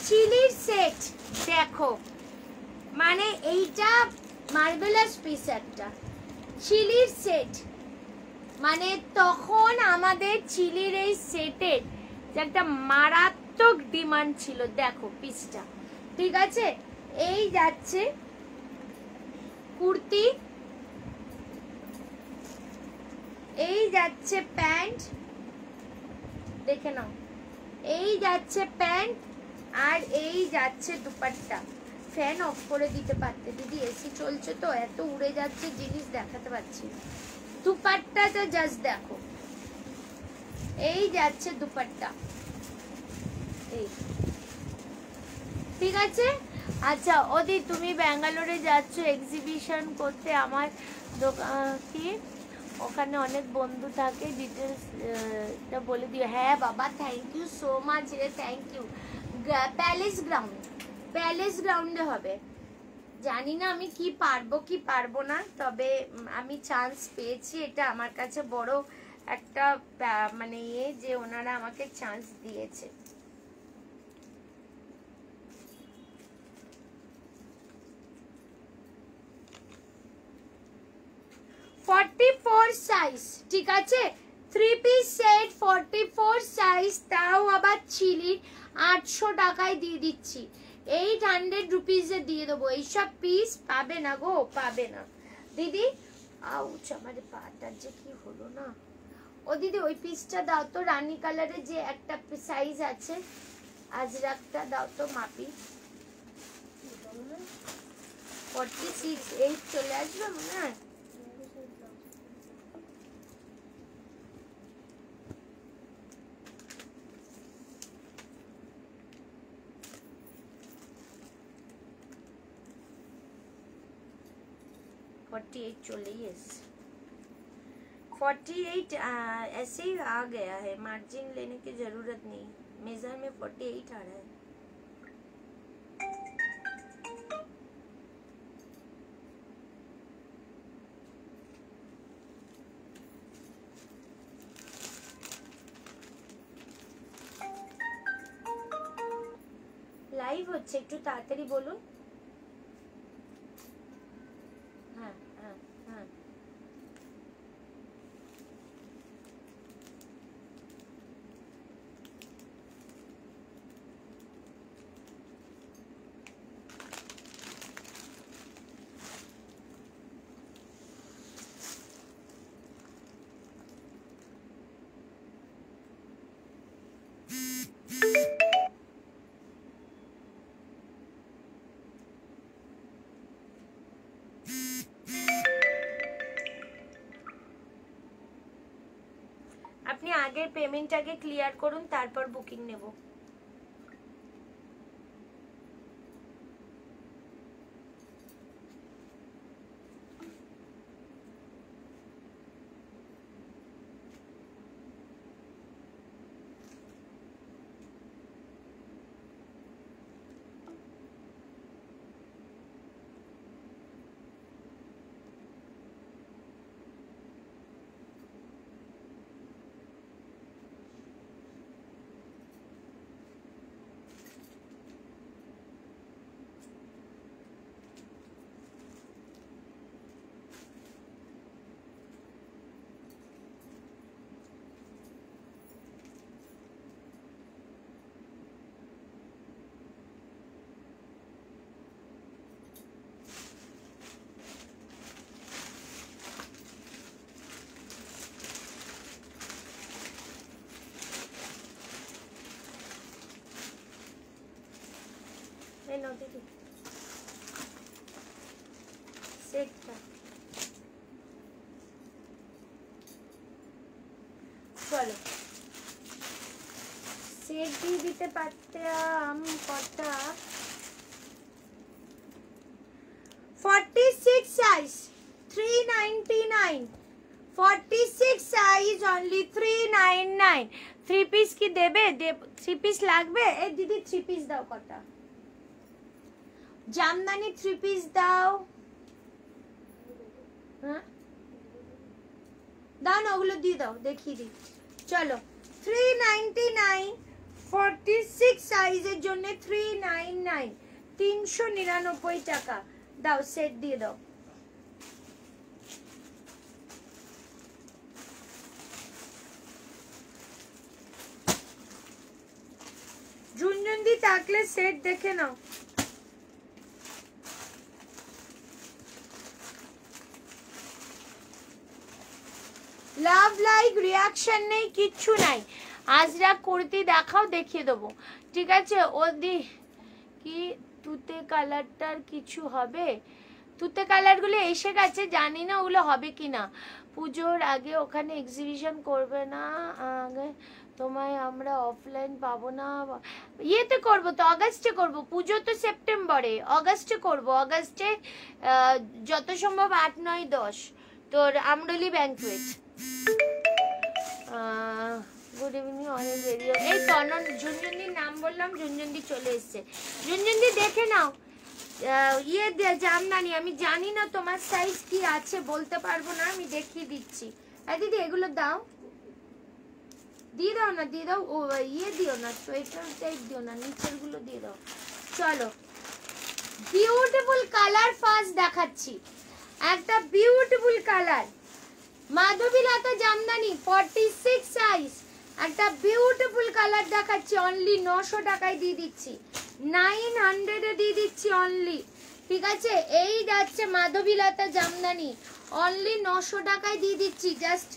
চিলির সেট দেখো, মানে এইটা মার্বেলাস পিস একটা চিলির সেট। মানে তখন আমাদের চিলির এই সেটের যে একটা মারাত্মক ডিমান্ড ছিল। দেখো পিসটা, ঠিক আছে। এই যাচ্ছে কুর্তি, এই যাচ্ছে প্যান্ট, দেখে নাও, এই যাচ্ছে প্যান্ট আর এই যাচ্ছে দুপাট্টা। ফ্যান অফ করে দিতে পারতে দিদি, এসি চলছে তো এত উড়ে যাচ্ছে জিনিস দেখাতে পাচ্ছি। দুপাট্টাটা জাস্ট দেখো, এই যাচ্ছে দুপাট্টা, এই ঠিক আছে। আচ্ছা ওদি তুমি ব্যাঙ্গালোরে যাচ্ছ এক্সিবিশন করতে, আমার দোকান কি ওখানে অনেক বন্ধু থাকে, ডিটেলসটা বলে দিও। হ্যাঁ বাবা থ্যাংক ইউ সো মাচ রে, থ্যাংক ইউ। প্যালেস গ্রাউন্ডে হবে। জানি না আমি কি পারবো কি পারবো না, তবে আমি চান্স পেয়েছি, এটা আমার কাছে বড় একটা মানে যে ওনারা আমাকে চান্স দিয়েছে। 44 সাইজ, ঠিক আছে। 3 পিস সেট 44 সাইজ, তাও আবার চিলি 800 টাকায় দিয়ে দিচ্ছি। 800 রুপিসে দিয়ে দেবো। এইসব পিস পাবে না গো, পাবে না দিদি। আউচ, আমার পাটার যে কি হলো না। ও দিদি ওই পিসটা দাও তো, রানী কালারের যে একটা সাইজ আছে, আজরাকটা দাও তো মাপি। 46 8 চলে আসবে মনে হয়। चले ही 48 ऐसे ही आ गया है, मार्जिन लेने की जरूरत नहीं। मेजर में 48 आ रहा है। লাইভ হচ্ছে, একটু তাড়াতাড়ি বলুন। হ্যাঁ হ্যাঁ হ্যাঁ, আপনি আগের পেমেন্টটাকে ক্লিয়ার করুন, তারপর বুকিং নেব। দিদি সেটটা চলো, সেট দিয়ে দিতে পারতাম কটা। 46 সাইজ 399, 46 সাইজ অনলি 399। 3 পিস কি দেবে? 3 পিস লাগবে? এই দিদি 3 পিস দাও কটা। জামদানি 3 পিস দাও। হ্যাঁ দাও না, ওগুলো দিয়ে দাও, দেখিয়ে দিই। চলো 399, 46 সাইজের জন্য 399, 399 টাকা দাও। সেট দিয়ে দাও। ঝুনঝুন্দি থাকলে সেট দেখে নাও। লাভ লাইক রিয়াকশন নেই, কিচ্ছু নাই। আজরা কুর্তি দেখাও, দেখিয়ে দেবো, ঠিক আছে? ওদি কি তুতে কালারটার কিছু হবে? তুতে কালারগুলো এসে গেছে, জানি না ওগুলো হবে কিনা। পুজোর আগে ওখানে এক্সিবিশন করবে না? আগে তোমায় আমরা অফলাইন পাবো না? ইয়েতে করবো তো, অগাস্টে করবো। পুজো তো সেপ্টেম্বরে, অগাস্টে করবো। অগাস্টে যত সম্ভব 8, 9, 10 তোর আমরলি ব্যাংকুয়েট। গুড ইভিনিং, অনেক বেরিয়ে এই তনন ঝুনঝুন্দির নাম বললাম, ঝুনঝুন্দি চলে এসছে। ঝুনঝুন্দি দেখে নাও ইয়ে জামদানি। আমি জানি না তোমার সাইজ কি আছে, বলতে পারবো না, আমি দেখিয়ে দিচ্ছি। দিদি এগুলো দাও, দিয়ে দাও না, দিয়ে দাও। ও ইয়ে দিও না, সোয়েটার টাইপ দিও না, নিচের গুলো দিয়ে দাও। চলো, বিউটিফুল কালার ফার্স্ট দেখাচ্ছি, একটা বিউটিফুল কালার মাধবীলতা জামদানি 46 সাইজ, একটা বিউটিফুল কালার দেখাচ্ছি। অনলি 900 টাকায় দিয়ে দিচ্ছি, 900 এ দিয়ে দিচ্ছি অনলি, ঠিক আছে? এই যাচ্ছে মাধবীলতা জামদানি, অনলি 900 টাকায় দিয়ে দিচ্ছি। জাস্ট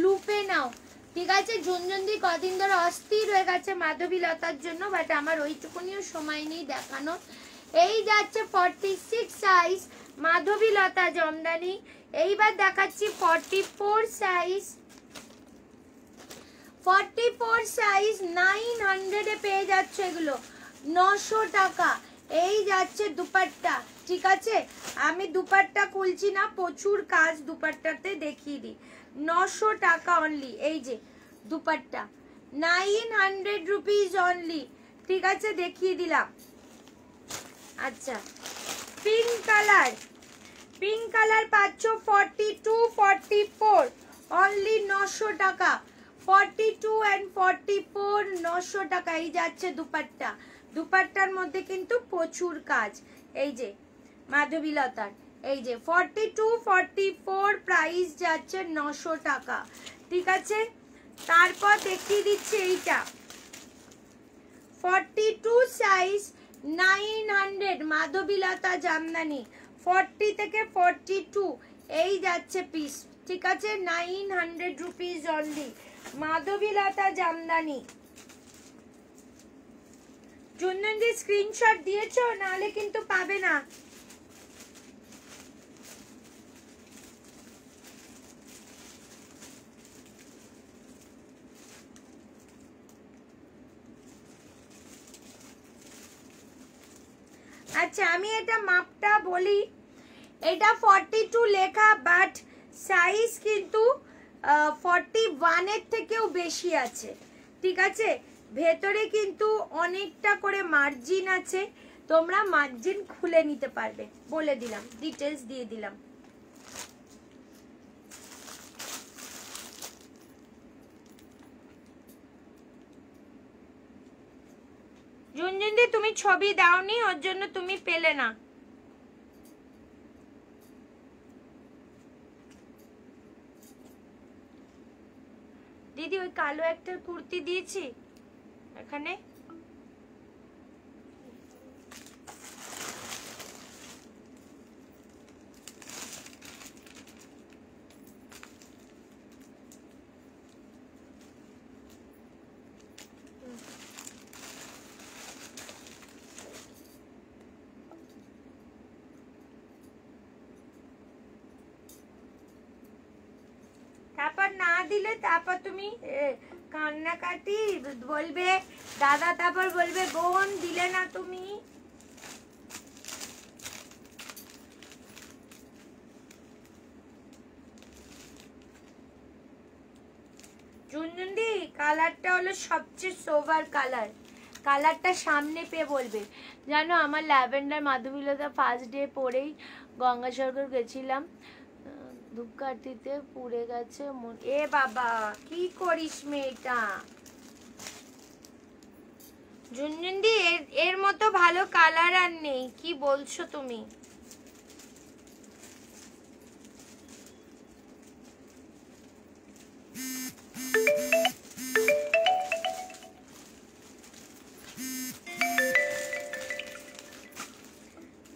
লুপে নাও, ঠিক আছে? ঝুনঝুন্দি কদিন ধরে অস্থির হয়ে গেছে মাধবীলতার জন্য, বাট আমার ওইটুকুনিও সময় নেই দেখানো। এই যাচ্ছে 46 সাইজ মাধবীলতা জামদানি। এইবার দেখাচ্ছি 44 সাইজ, 44 সাইজ 900 এ পেয়ে যাচ্ছে এগুলো, 900 টাকা। এই যাচ্ছে দুপাট্টা, ঠিক আছে? আমি দুপাট্টা খুলছি না, প্রচুর কাজ দুপাট্টাতে, দেখিয়ে দিই। 900 টাকা অনলি, এই যে দুপাট্টা, 900 রুপিস অনলি, ঠিক আছে? দেখিয়ে দিলাম। আচ্ছা, পিঙ্ক কালার, পিঙ্ক কালার পাচ্ছ 42, 44 অনলি 900 টাকা। 42 and 44 900 টাকা। এই যাচ্ছে দুপাট্টা, দুপাট্টার মধ্যে কিন্তু প্রচুর কাজ। এই যে মাধবীলতার, এই যে 42, 44 প্রাইস যাচ্ছে 900 টাকা, ঠিক আছে? তারপর দেখিয়ে দিচ্ছি এইটা 42 সাইজ 900 মাধবীলতা জামদানি, 40 থেকে 42 এই যাচ্ছে পিস, ঠিক আছে? 900 রুপিস অনলি মাধবীলতা জামদানি। ঝুনঝুন্দি স্ক্রিনশট দিয়েছো, নাহলে কিন্তু পাবে না। আচ্ছা, আমি এটা মাপটা বলি, এটা 42 লেখা, বাট সাইজ কিন্তু 41 এর থেকেও বেশি আছে, ঠিক আছে? ভেতরে কিন্তু অনেকটা করে মার্জিন আছে, তোমরা মার্জিন খুলে নিতে পারবে, বলে দিলাম, ডিটেলস দিয়ে দিলাম। ঝুনঝুন্দি তুমি ছবি দাওনি, ওর জন্য তুমি পেলে না। দিদি ওই কালো একটা কুর্তি দিয়েছি এখানে, তারপর না দিলে তারপর তুমি কান্নাকাটি বলবে দাদা, তারপর বলবে বোন দিলে না তুমি। ঝুনঝুন্দি কালারটা হলো সবচেয়ে সোভার কালার, কালারটা সামনে পেয়ে বলবে। জানো আমার ল্যাভেন্ডার মাধবীলতা ফার্স্ট ডে পরেই গঙ্গাসাগর গেছিলাম, ধূপকাঠিতে পুড়ে গেছে মন। এ বাবা কি করিস মেয়েটা? ঝুনঝুন্দি এর মতো ভালো কালার আর নেই, কি বলছো তুমি?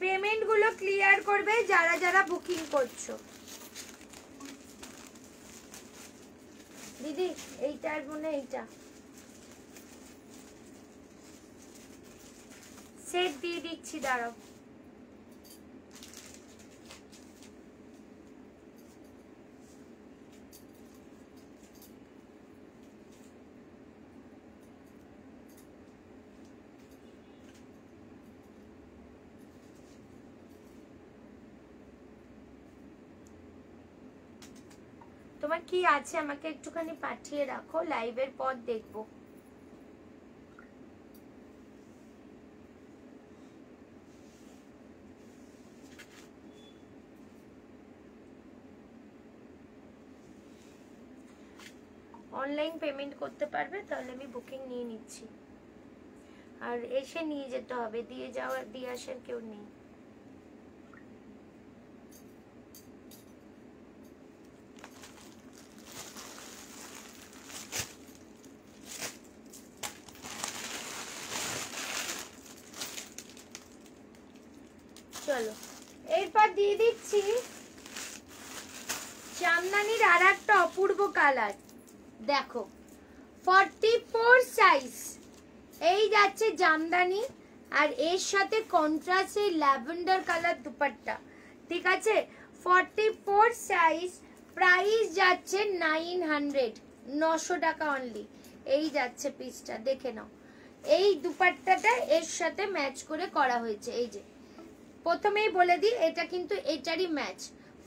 পেমেন্ট গুলো ক্লিয়ার করবে যারা যারা বুকিং করছো। দিদি এইটার মনে এইটা সেট দিয়ে দিচ্ছি, দাঁড়াও। তোমার কি আছে আমাকে একটুখানি পাঠিয়ে রাখো, লাইভের পর দেখবো। অনলাইন পেমেন্ট করতে পারবে তাহলে আমি বুকিং নিয়ে নিচ্ছি, আর এসে নিয়ে যেতে হবে, দিয়ে যাওয়ার দিয়ে আসার কেউ নেই। চলো এরপর দিয়ে দিচ্ছি জামদানির আর একটা অপূর্ব কালার, দেখো 44 সাইজ, এই যাচ্ছে জামদানি, আর এর সাথে কন্ট্রাস্ট এই ল্যাভেন্ডার কালার দুপাট্টা, ঠিক আছে। 44 সাইজ, প্রাইস যাচ্ছে 900, 900 টাকা অনলি। এই যাচ্ছে পিসটা, দেখে নাও, এই দুপাট্টাটা এর সাথে ম্যাচ করে করা হয়েছে। এই যে প্রথমেই বলে দিই এটা কিন্তু এটারই ম্যাচ।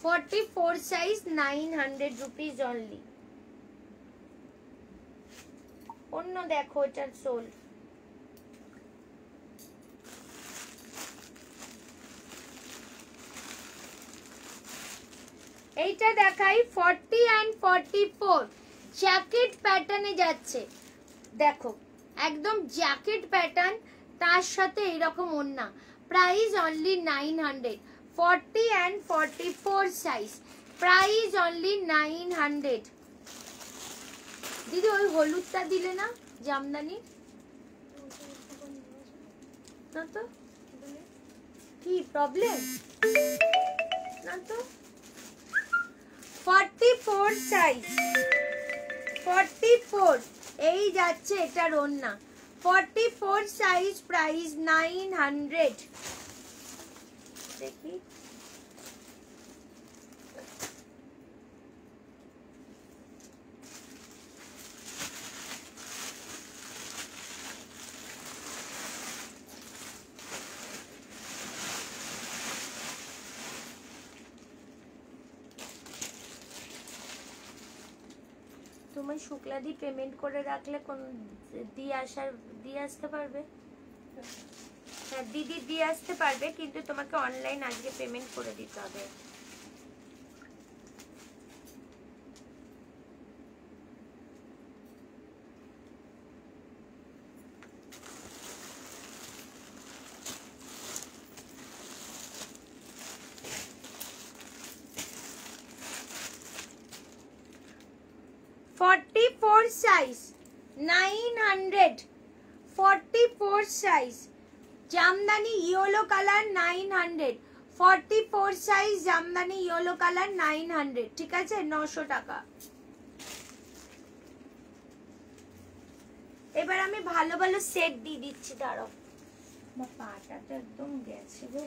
44 size, 900 rupees only. অন্য দেখো এটার সোল, এইটা দেখাই 40 and 44 জ্যাকেট প্যাটার্নে যাচ্ছে, দেখো একদম জ্যাকেট প্যাটার্ন, তার সাথে এরকম ওড়না, price only 900। 40 and 44 size, price only 900। দিদি ওই হলুদটা দিলে না জামদানি, না তো কি প্রবলেম, না তো। 44 সাইজ, 44 এই যাচ্ছে এটার ওড়না, 44 সাইজ, প্রাইস 900। দেখি তুমি শুক্লাদি পেমেন্ট করে রাখলে কোন দিয়ে আসতে পারবে, হ্যাঁ দিদি দিয়ে আসতে পারবে, কিন্তু তোমাকে অনলাইন আজকে পেমেন্ট করে দিতে হবে। Size 900, 44 size Jamdani yellow colour 900, 44 size Jamdani yellow colour 900, ঠিক আছে 900 টাকা। এবার আমি ভালো ভালো সেট দিয়ে দিচ্ছি, দাঁড়াও, পাটা তো একদম গেছে গো।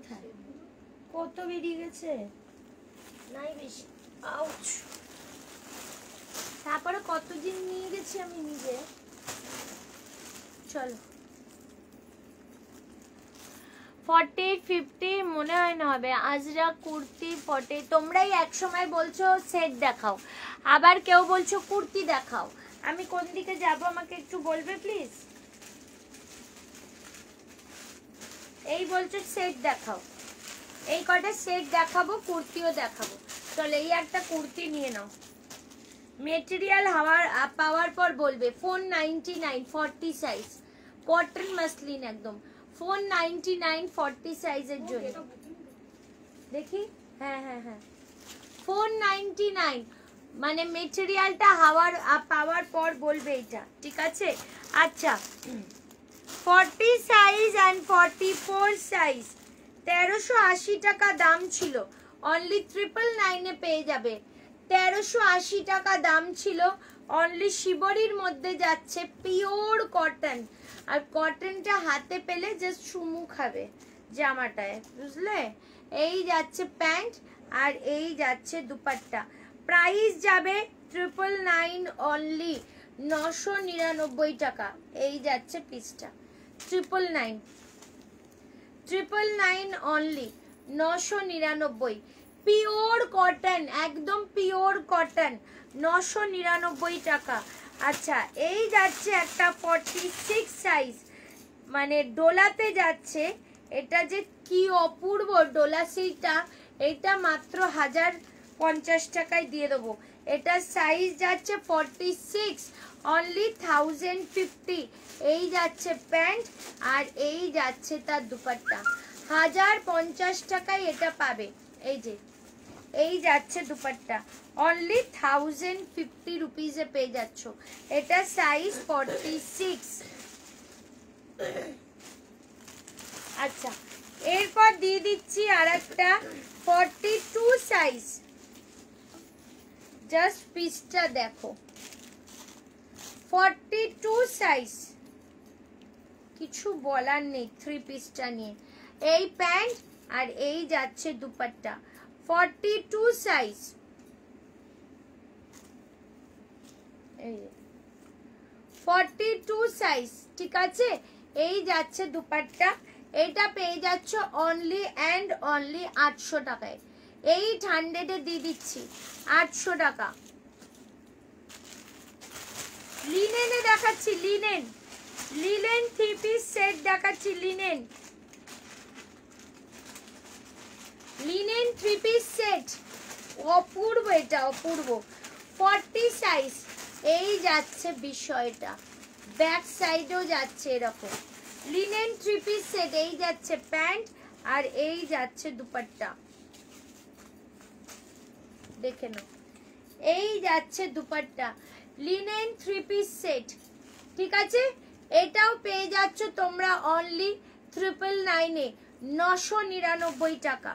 কোথায়? কত বেরিয়ে গেছে? নাই বেশি। আউচ। তারপরে কতদিন নিয়ে গেছি আমি নিজে। চলো 40 50 মনে হয় না হবে। আজরা কুর্তি 40। তোমরাই এক সময় বলছো সেট দেখাও, আবার কেউ বলছো কুর্তি দেখাও। আমি কোন দিকে যাব আমাকে একটু বলবে প্লিজ? এই বলছো সেট দেখাও, এই কটা সেট দেখাবো, কুর্তিও দেখাবো। চলো এই একটা কুর্তি নিয়ে নাও। মেটেরিয়াল পাওয়ার পর বলবে। 499 40 সাইজ, কটন মাসলিন একদম। 499 40 সাইজের জন্য দেখি। হ্যাঁ হ্যাঁ হ্যাঁ 499, মানে মেটেরিয়ালটা পাওয়ার পর বলবে এটা, ঠিক আছে? আচ্ছা 40 সাইজ অ্যান্ড 44 সাইজ 1380 টাকা দাম ছিল, অনলি 999 এ পেয়ে যাবে। 1380 টাকা দাম ছিল, অনলি শিবরির মধ্যে যাচ্ছে, পিওর কটন। আর কটনটা হাতে পেলে জাস্ট চুমু খাবে জামাটায়, বুঝলে? এই যাচ্ছে প্যান্ট আর এই যাচ্ছে দুপাট্টা। প্রাইস যাবে 999 অনলি 999 টাকা। এই যাচ্ছে পিসটা 999 অনলি 999। পিওর কটন, একদম পিওর কটন, 999 টাকা। আচ্ছা এই যাচ্ছে একটা 46 সাইজ, মানে ডোলাতে যাচ্ছে। এটা যে কি অপূর্ব ডোলা সেইটা, এটা মাত্র 1050 টাকায় দিয়ে দেবো। এটা সাইজ যাচ্ছে 46, অনলি 1050। এই যাচ্ছে প্যান্ট আর এই যাচ্ছে তার দুপাট্টা। 1050 টাকায় এটা পাবে। এই যে এই যাচ্ছে দুপাট্টা, অনলি 1050 রুপিসে পেয়ে যাচ্ছ। এটা সাইজ 46। আচ্ছা এরপর দিয়ে দিচ্ছি আর একটা 42 সাইজ। জাস্ট পিসটা দেখো, 42 সাইজ, কিছু বলার নেই। 3 পিসটা নিয়ে এই প্যান্ট আর এই যাচ্ছে দুপাট্টা, 42 সাইজ। এই 42 সাইজ, ঠিক আছে? এই যাচ্ছে দুপাট্টা, এটা পেয়ে যাচ্ছ অনলি অ্যান্ড অনলি 800 টাকায়। 800 এ দিয়ে দিচ্ছি 800 টাকা। লিনেনে দেখাচ্ছি, লিনেন 3 পিস সেট দেখাচ্ছি। লিনেন 3 পিস সেট, অপূর্ব, এটা অপূর্ব। 40 সাইজ। এই যাচ্ছে বিষয়টা, ব্যাক সাইডেও যাচ্ছে এরকম। Linen 3 piece set. এই যাচ্ছে প্যান্ট আর এই যাচ্ছে দুপাট্টা, দেখে নাও। এই যাচ্ছে দুপাট্টা, লিনেন 3 পিস সেট, ঠিক আছে? এটাও পেয়ে যাচ্ছ তোমরা অনলি 999 এ, 999 টাকা।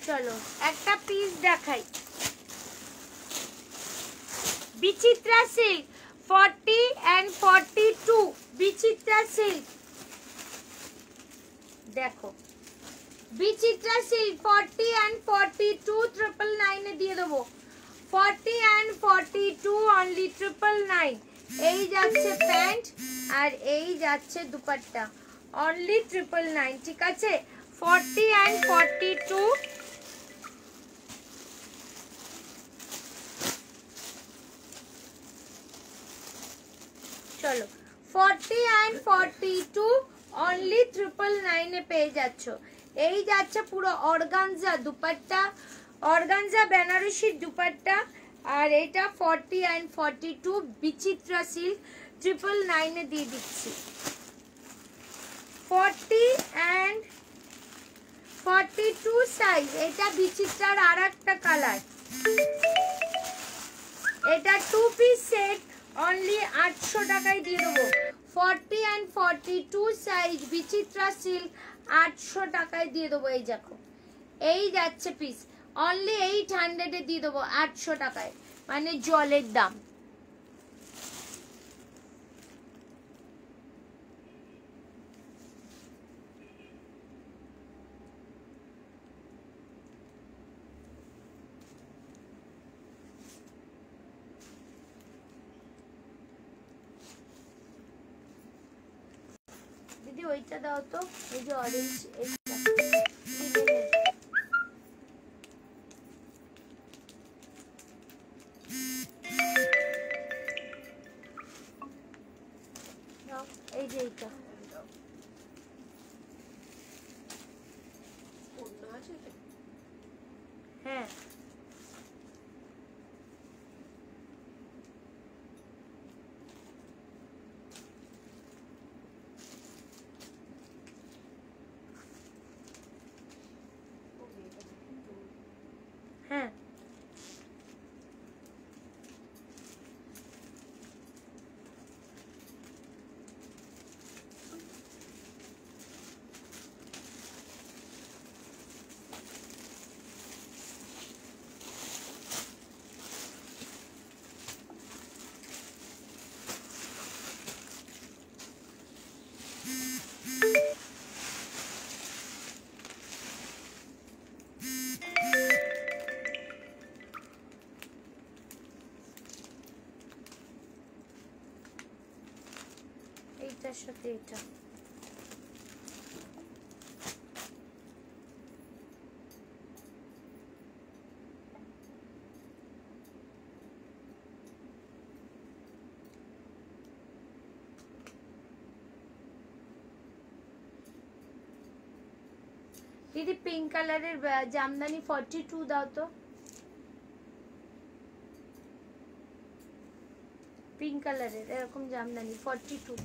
চলো একটা পিস দেখাই। বিচিত্রা সিল্ক 40 and 42, বিচিত্রা সিল্ক দেখো, বিচিত্রা সিল্ক 40 and 42 999 এ দিয়ে দেবো। 40 and 42 অনলি 999। এই যাচ্ছে প্যান্ট আর এই যাচ্ছে দুপাট্টা অনলি 999, ঠিক আছে? 40 and 42, চলো 40 and 42 অনলি 999 এ পেয়ে যাচ্ছ। এই যাচ্ছে পুরো অর্গানজা দুপাট্টা, অর্গানজা বেনারসির দুপাট্টা, আর এটা 40 and 42 বিচিত্রা সিল্ক 999 এ দিয়ে দিচ্ছি। 40 and 42 সাইজ, এটা বিচিত্রার আর একটা কালার, এটা 2 পিস সেট অনলি 800 টাকায় দিয়ে দেবো। 40 and 42 সাইজ বিচিত্রা সিল্ক 800 টাকায় দিয়ে দেবো। এই দেখো এই যাচ্ছে পিস অনলি 800 এ দিয়ে দেবো 800 টাকায়, মানে জলের দাম। দিদি ওইটা দাও তো, এই যে অরেঞ্জ, এইটা এই যে এইটা হ্যাঁ হ্যাঁ এইটার সাথে এটা দিদি পিঙ্ক কালারের জামদানি 42 দাও তো, পিঙ্ক কালারের এরকম জামদানি 42,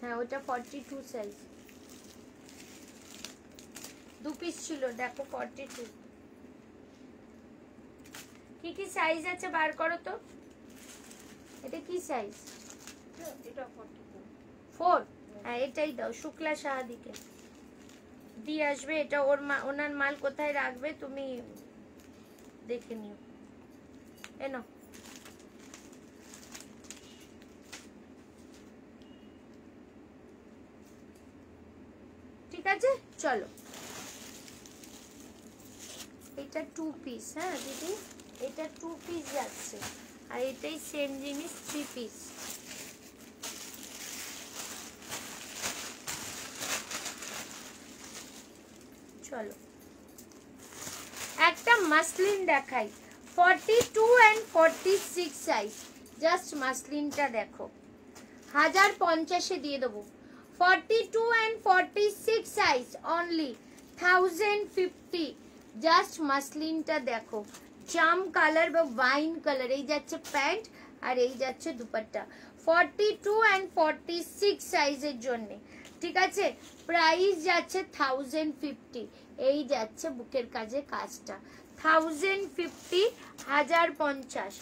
হ্যাঁ ওটা 42 সাইজ, 2 পিস ছিল দেখো 42। কি কি সাইজ আছে বার করো তো, এটা কি সাইজ? এটা 44 4, হ্যাঁ এটাই দাও, শুক্লা সাহাদিকে দিয়ে আসবে। এটা ওনার মাল কোথায় রাখবে তুমি দেখে নিও। এনো ঠিক আছে, চলো এটা 2 পিস, হ্যাঁ দিদি এটা 2 পিস যাচ্ছে, আর এটাই সেম জিনিস 3 পিস। চলো একটা মাসলিন দেখাই 42 and 46 সাইজ, জাস্ট মাসলিনটা দেখো 1050 এ দিয়ে দেবো। 42 and 46 সাইজ অনলি 1050, জাস্ট মাসলিনটা দেখো, জাম কালার বা ওয়াইন কালার, এই যাচ্ছে প্যান্ট আর এই যাচ্ছে দুপাট্টা 42 and 46 সাইজের জন্য, ঠিক আছে? প্রাইস যাচ্ছে 1050, এই যাচ্ছে বুকের কাজে কাজটা 1050, 1050।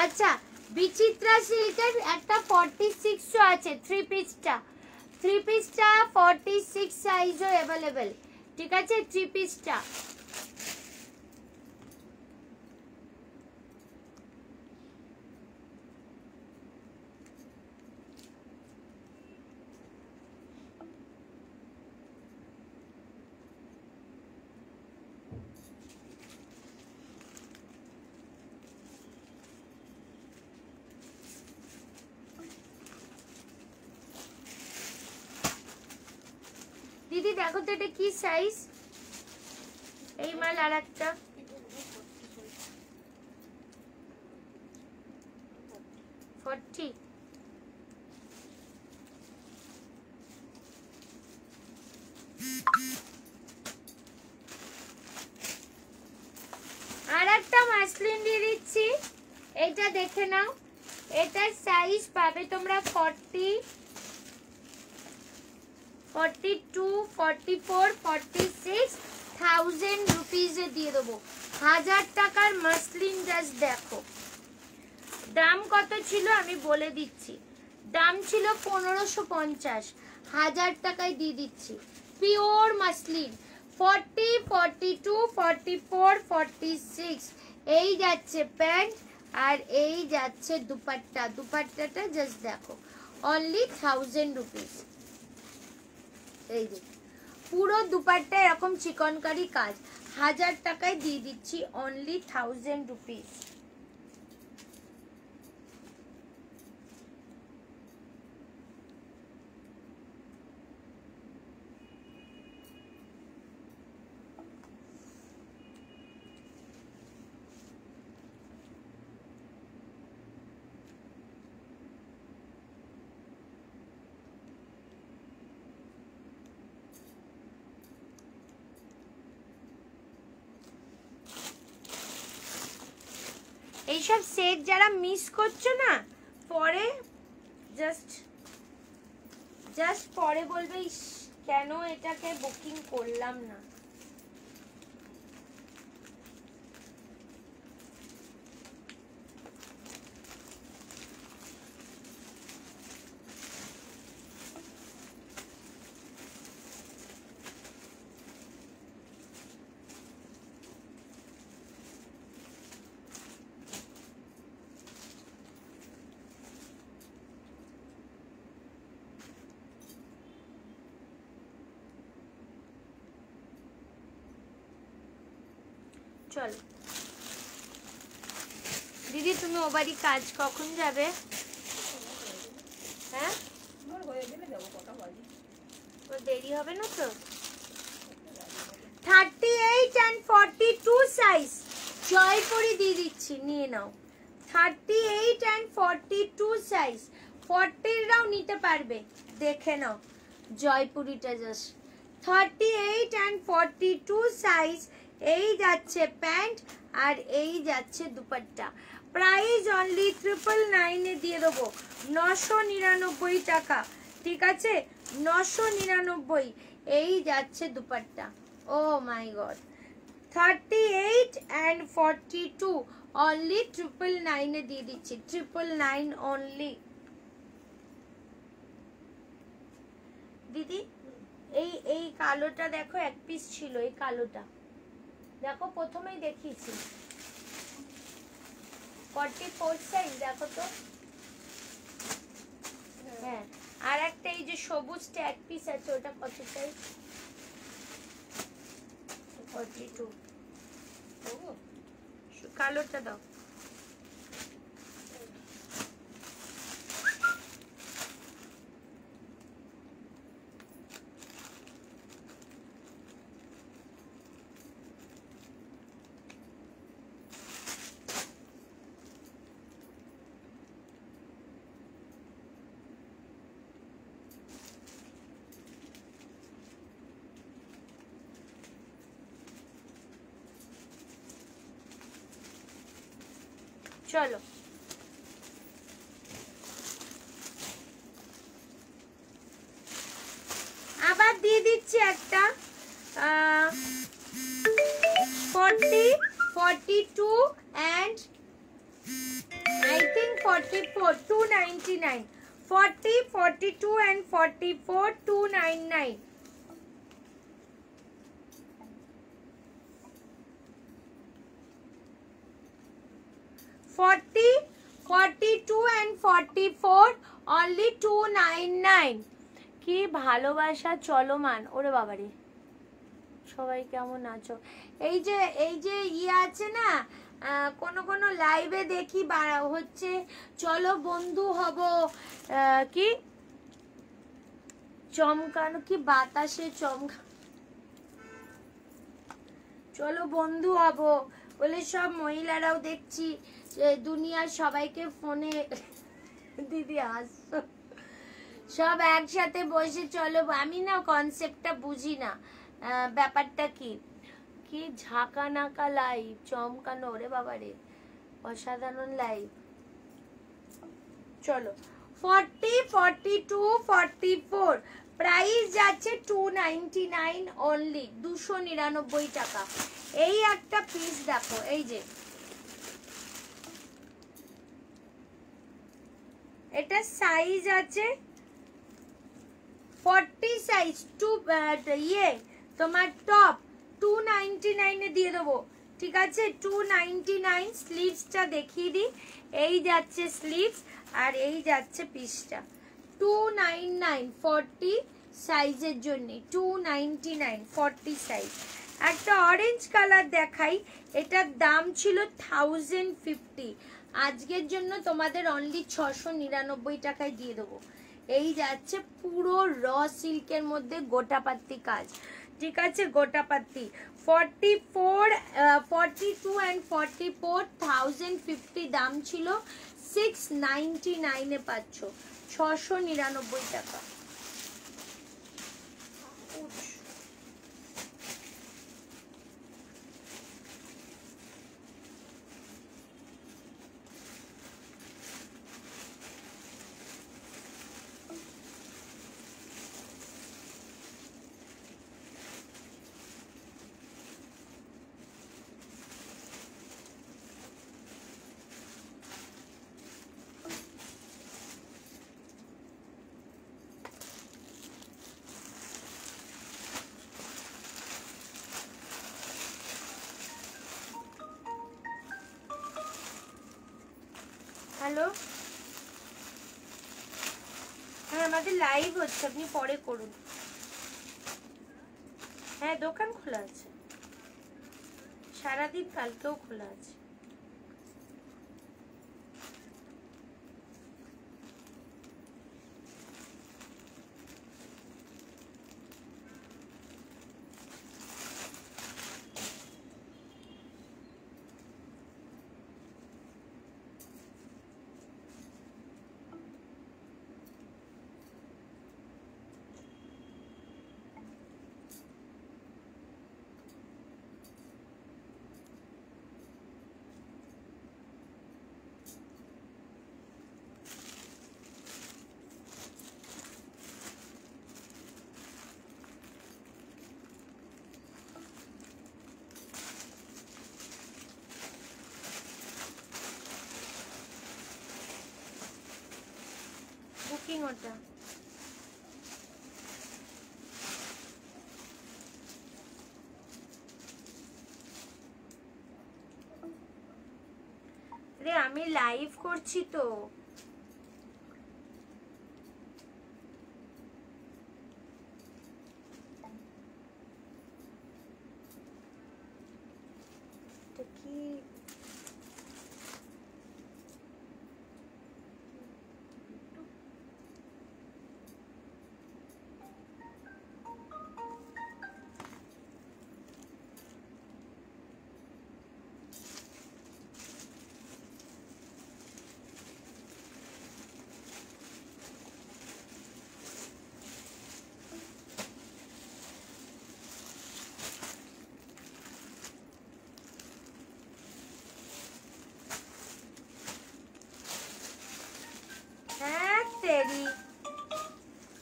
আচ্ছা বিচিত্রা সিল্কের একটা 46 আছে 3 পিসটা, 3 পিসটা 46 সাইজও অ্যাভেলেবেল, ঠিক আছে? 3 পিসটা দিদি দেখো তো এটা কি সাইজ, এই মাল আর একটা 40। আর একটা মাসলিন দিয়ে দিচ্ছি, এটা দেখে নাও। এটার সাইজ পাবে তোমরা 40, 42, 44, 46, 1000 রুপিজে দিয়ে দেবো। 1000 টাকার মাসলিন। জাস্ট দেখো দাম কত ছিল আমি বলে দিচ্ছি। দাম ছিল 1550, 1000 টাকায় দিয়ে দিচ্ছি। Pure muslin. 40, 42, 44, 46 এই যাচ্ছে প্যান্ট, আর এই যাচ্ছে দুপাট্টা। দুপাট্টাটা জাস্ট দেখো, অনলি 1000 রুপিস। এই যে পুরো দুপাট্টা এরকম চিকনকারি কাজ, 1000 টাকায় দিয়ে দিচ্ছি, অনলি 1000 রুপিস। এইসব সেট যারা মিস করছো না, পরে জাস্ট পরে বলবে ইস কেন এটাকে বুকিং করলাম না। চলো দিদি, তুমি ও বাড়ি কাজ কখন যাবে? হ্যাঁ দেরি হবে না তো? 38 and 42 সাইজ জয়পুরি দিয়ে দিচ্ছি, নিয়ে নাও। 38 and 42 সাইজ, 40রাও নিতে পারবে, দেখে নাও জয়পুরিটা। Just 38 and 42 size. এই যাচ্ছে প্যান্ট, আর এই যাচ্ছে দুপাট্টা। প্রাইস অনলি 999 এ দিয়ে দেবো, 999 টাকা। ঠিক আছে, 999। এই যাচ্ছে দুপাট্টা। ও মাই গড, 38 and 42 অনলি 999 এ দিয়ে দিচ্ছি, 999 অনলি। দিদি এই কালোটা দেখো, এক পিস ছিল এই কালোটা, দেখো প্রথমেই দেখিয়েছি 44 সাইজ, দেখো তো। হ্যাঁ, আর একটা এই যে সবুজটা এক পিস আছে, ওটা কত সাইজ? 42। কালোটা দাও। চলো আবার দিয়ে দিচ্ছি একটা 40, 42 and I think 44, 299. 40, 42 and 44, 299. $40, 42 and 44 only 299. কি ভালোবাসা চলমান। ওরে বাবারে, সবাই কেমন আছো? এই যে ইয়ে আছে না, কোন লাইভে দেখি হচ্ছে চলো বন্ধু হব, কি চমকানো কি বাতাসে চমকা। চলো বন্ধু হবো বলে সব মহিলারাও দেখছি দুনিয়ার সবাইকে ফোনে দিদি আসছো সব একসাথে বসে চলো। আমি না কনসেপ্টটা বুঝি না, ব্যাপারটা কি কি ঝাঁকা নাকা লাইভ চমকানো রে বাবারে, অসাধারণ লাইভ। চলো 40, 42, 44 প্রাইস যাচ্ছে 299 অনলি, 299 টাকা। এই একটা পিস দেখো, এই যে এটা সাইজ আছে 40 সাইজ, তোমার টপ 299 এ দিয়ে দেবো, ঠিক আছে 299। স্লিভসটা দেখিয়ে দিই, এই যাচ্ছে স্লিভস আর এই যাচ্ছে পিসটা 299 40 সাইজের জন্য, 299 40 সাইজ। একটা অরেঞ্জ কালার দেখাই, এটার দাম ছিল 1050, আজকের জন্য তোমাদের অনলি 699 টাকায় দিয়ে দেবো। এই যাচ্ছে পুরো র সিল্কের মধ্যে গোটাপাত্তি কাজ, ঠিক আছে গোটাপাত্তি। 44, 42 and 44 1050 দাম ছিল, 699 এ পাচ্ছ, 699 টাকা। হ্যালো, হ্যাঁ আমাদের লাইভ হচ্ছে, আপনি পরে করুন। হ্যাঁ দোকান খোলা আছে সারাদিন, কালকেও খোলা আছে। বুকিং ওটা রে, আমি লাইভ করছি তো। কি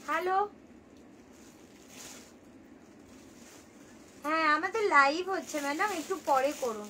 হ্যালো, হ্যাঁ আমাদের লাইভ হচ্ছে ম্যাডাম, একটু পরে করুন।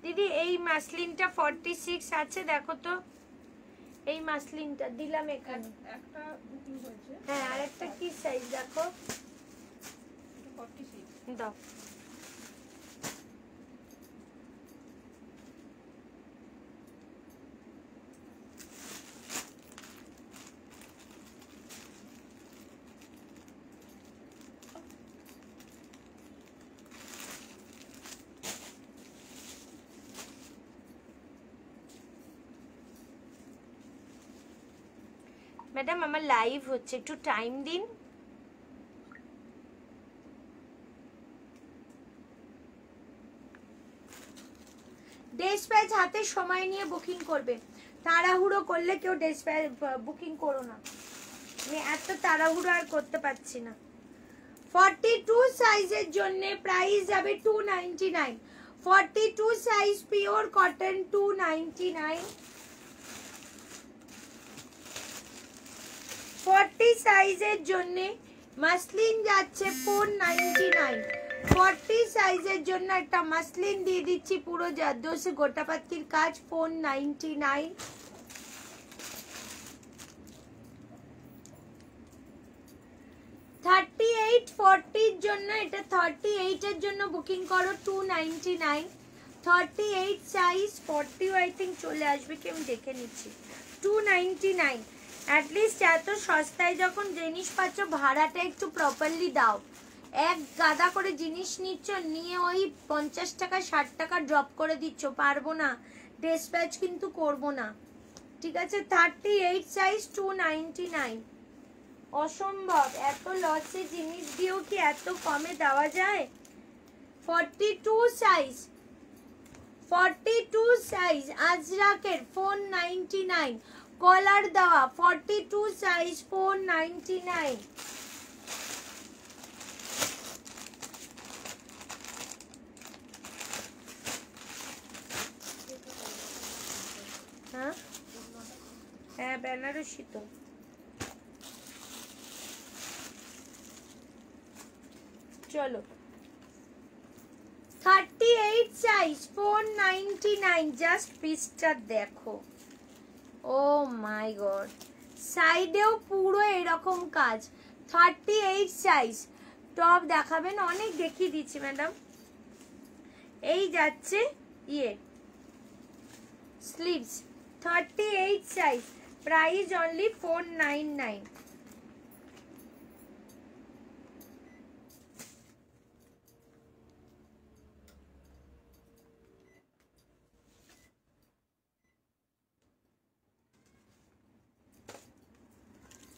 দিদি এই মাসলিনটা 46 আছে, দেখো তো এই মাসলিনটা দিলাম এখানে একটা কি হয়েছে, হ্যাঁ আর একটা কি সাইজ দেখো, 46 দাও। ম্যাডাম আমার লাইভ হচ্ছে, একটু টাইম দিন। ডেসপ্যাচ হাতে সময় নিয়ে বুকিং করবে, তাড়াহুড়ো করলে কেউ ডেসপ্যাচ বুকিং করো না, আমি এত তাড়াহুড়ো আর করতে পারছি না। 42 সাইজের জন্য প্রাইস যাবে 299। 42 সাইজ পিওর কটন 299। 40 সাইজের জন্য মাসলিন যাচ্ছে 499। 40 সাইজের জন্য একটা মাসলিন দিয়ে দিচ্ছি পুরো জারদোসে গোটাপাতির কাজ 499। 38 40 জন্য, এটা 38 এর জন্য বুকিং করো 299। 38 সাইজ 40 আই থিংক চলে আসবে কি আমি দেখে নিচ্ছি। 299। অ্যাটলিস্ট এত সস্তায় যখন জিনিস পাচ্ছ ভাড়াটা একটু প্রপারলি দাও। এক গাদা করে জিনিস নিচ্ছ, নিয়ে ওই 50 টাকা 60 টাকা ড্রপ করে দিচ্ছ, পারবো না, ডিসপ্যাচ কিন্তু করবো না, ঠিক আছে। 38 সাইজ 299। অসম্ভব, এত লসে জিনিস দিয়েও কি এত কমে দেওয়া যায়? 42 সাইজ, 42 সাইজ আজরাকের 499, কলার দেওয়া 42 সাইজ 499। হ্যাঁ হ্যাঁ বেনারসি তো। চলো 38 সাইজ 499, জাস্ট পিসটা দেখো। ও মাই গড, সাইডেও পুরো এরকম কাজ। 38 সাইজ টপ দেখাবেন, অনেক দেখিয়ে দিচ্ছি ম্যাডাম। এই যাচ্ছে ইয়ে স্লিভস 38 সাইজ, প্রাইস অনলি 499।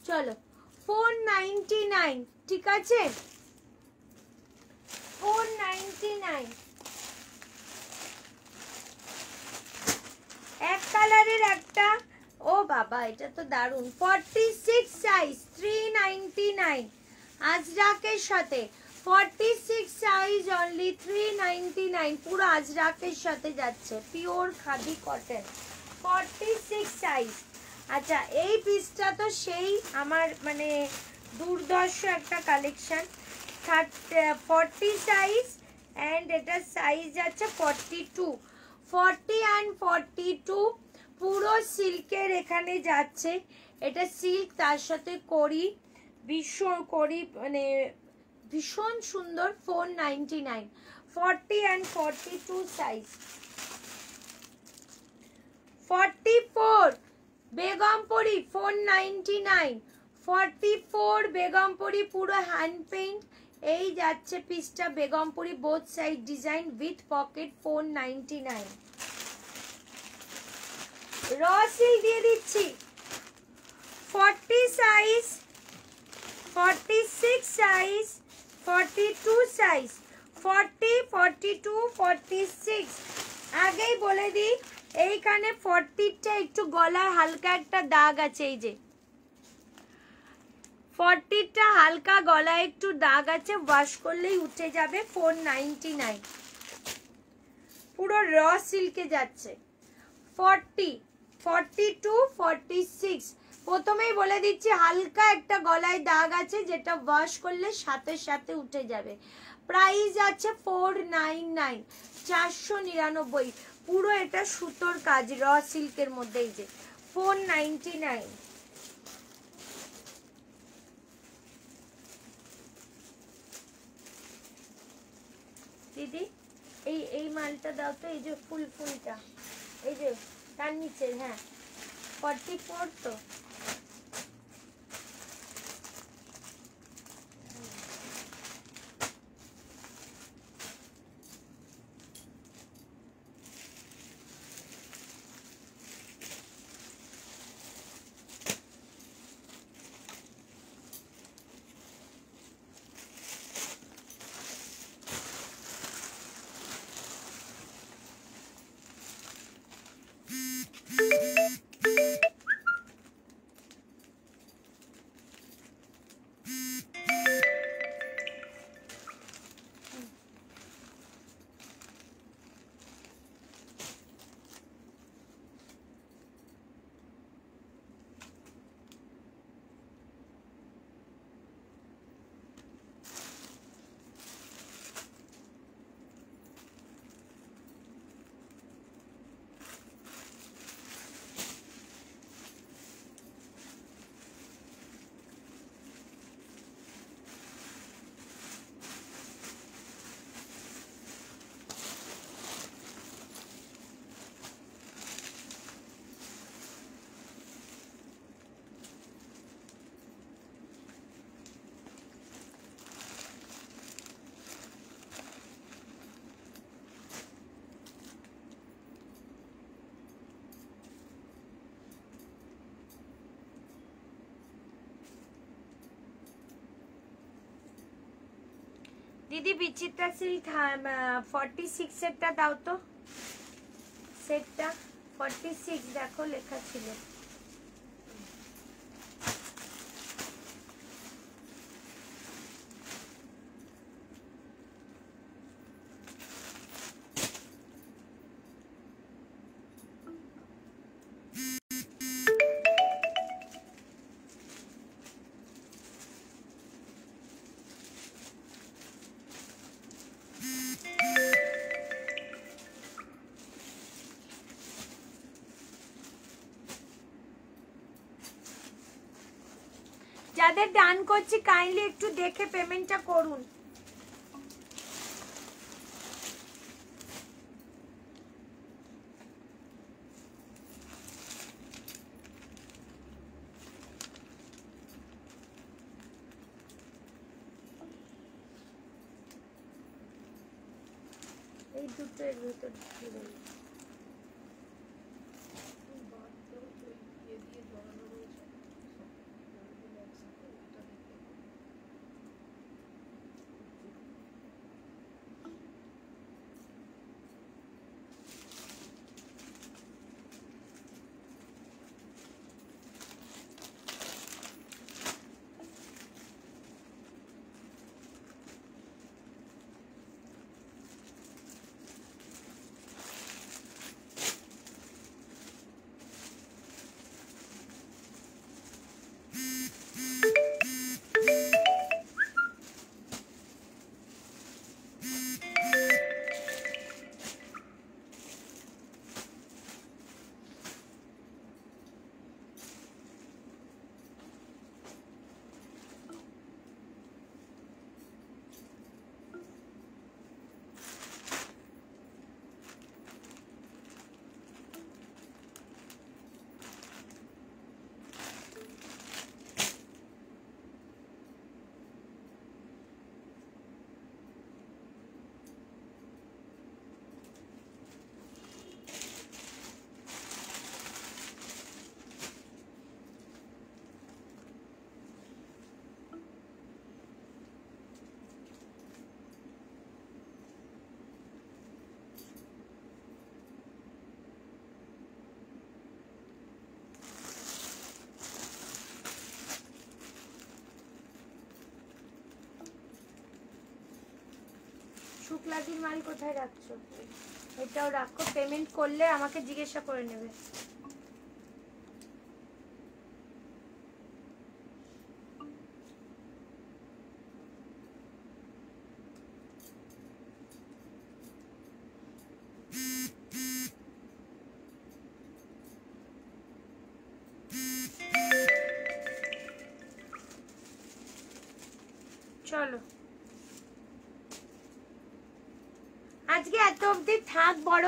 চলো 499, ঠিক আছে 499। এক কালারের একটা, ও বাবা এটা তো দারুন। 46 সাইজ 399 আজরাকের সাথে। 46 সাইজ অনলি 399, পুরো আজরাকের সাথে যাচ্ছে, পিওর খাদি কটন 46 সাইজ। আচ্ছা এই পিসটা তো সেই আমার মানে দুর্দর্শ একটা কালেকশন। 40 সাইজ অ্যান্ড এটা সাইজ আছে 42, 40 অ্যান্ড 42 পুরো সিল্কের এখানে যাচ্ছে। এটা সিল্ক তার সাথে করি, ভীষণ করি মানে ভীষণ সুন্দর। 499, 40 অ্যান্ড 42 সাইজ। 44 বেগমপুরি 499, 44 বেগমপুরি পুরো হ্যান্ড পেইন্ট। এই যাচ্ছে পিসটা Begumpuri, both side design with pocket 499। র সিল দিয়ে দিচ্ছি 40 সাইজ, 46 সাইজ, 42 সাইজ, 40 42 46। আগেই বলে দিই এইখানে 40টা একটু গলার হালকা একটা দাগ আছে, এই যে 40টা হালকা গলায় একটু দাগ আছে, ওয়াশ করলেই উঠে যাবে। 499 পুরো র সিল্কে যাচ্ছে। 40 42 46 প্রথমেই বলে দিচ্ছি হালকা একটা গলায় দাগ আছে, যেটা ওয়াশ করলে সাথে সাথে উঠে যাবে। প্রাইস আছে 499, 499 পুরো। এটা সুতোর কাজ র সিল্কের মধ্যে, এই যে 499। দিদি এই মালটা দাও তো, এই যে ফুলটা, এই যে তার নিচে, হ্যাঁ 44 তো। দিদি বিচিত্রা সিল্ক 46 সেটটা দাও তো, সেটটা 46 দেখো লেখা ছিল। যাদের ডান করছি কাইন্ডলি একটু দেখে পেমেন্টটা করুন। এই দুটো এর ভিতর ঢুকিয়ে দেবো। শুক্লাদির মাল কোথায় রাখছো? এটাও রাখো, পেমেন্ট করলে আমাকে জিজ্ঞাসা করে নেবে। চলো এত অবধি থাক বড়।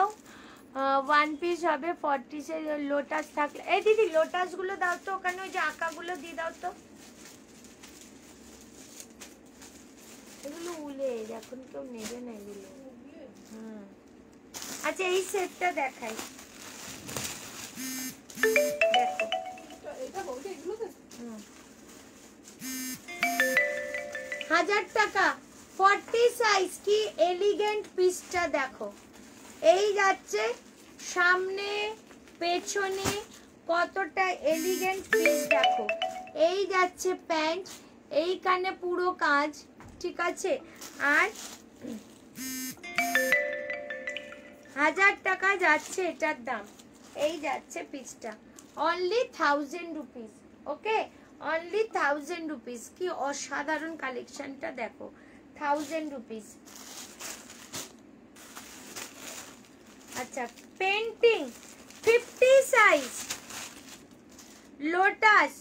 1 পিস হবে 40 লোটাস থাকলে। এই দিদি লোটাস গুলো দাও তো, ওখানে ওই যে আঁকাগুলো দিয়ে দাও তো। এগুলো উলের, এখন কেউ নেবে না এগুলো। আচ্ছা এই সেটটা দেখাই, দেখো এটা বলতে এগুলো তো 1000 টাকা 40 সাইজ। কি এলিগেন্ট পিসটা দেখো, এই যাচ্ছে সামনে পেছনে, কতটা এলিগেন্ট পিস দেখো। এই যাচ্ছে প্যান্ট, এইখানে পুরো কাজ, ঠিক আছে। আর 1000 টাকা যাচ্ছে এটার দাম। এই যাচ্ছে পিসটা, অনলি 1000 রুপিস। ওকে, অনলি 1000 রুপিস। কি অসাধারণ কালেকশনটা দেখো, 1000 রুপিস। আচ্ছা পেন্টিং 50 সাইজ, লোটাস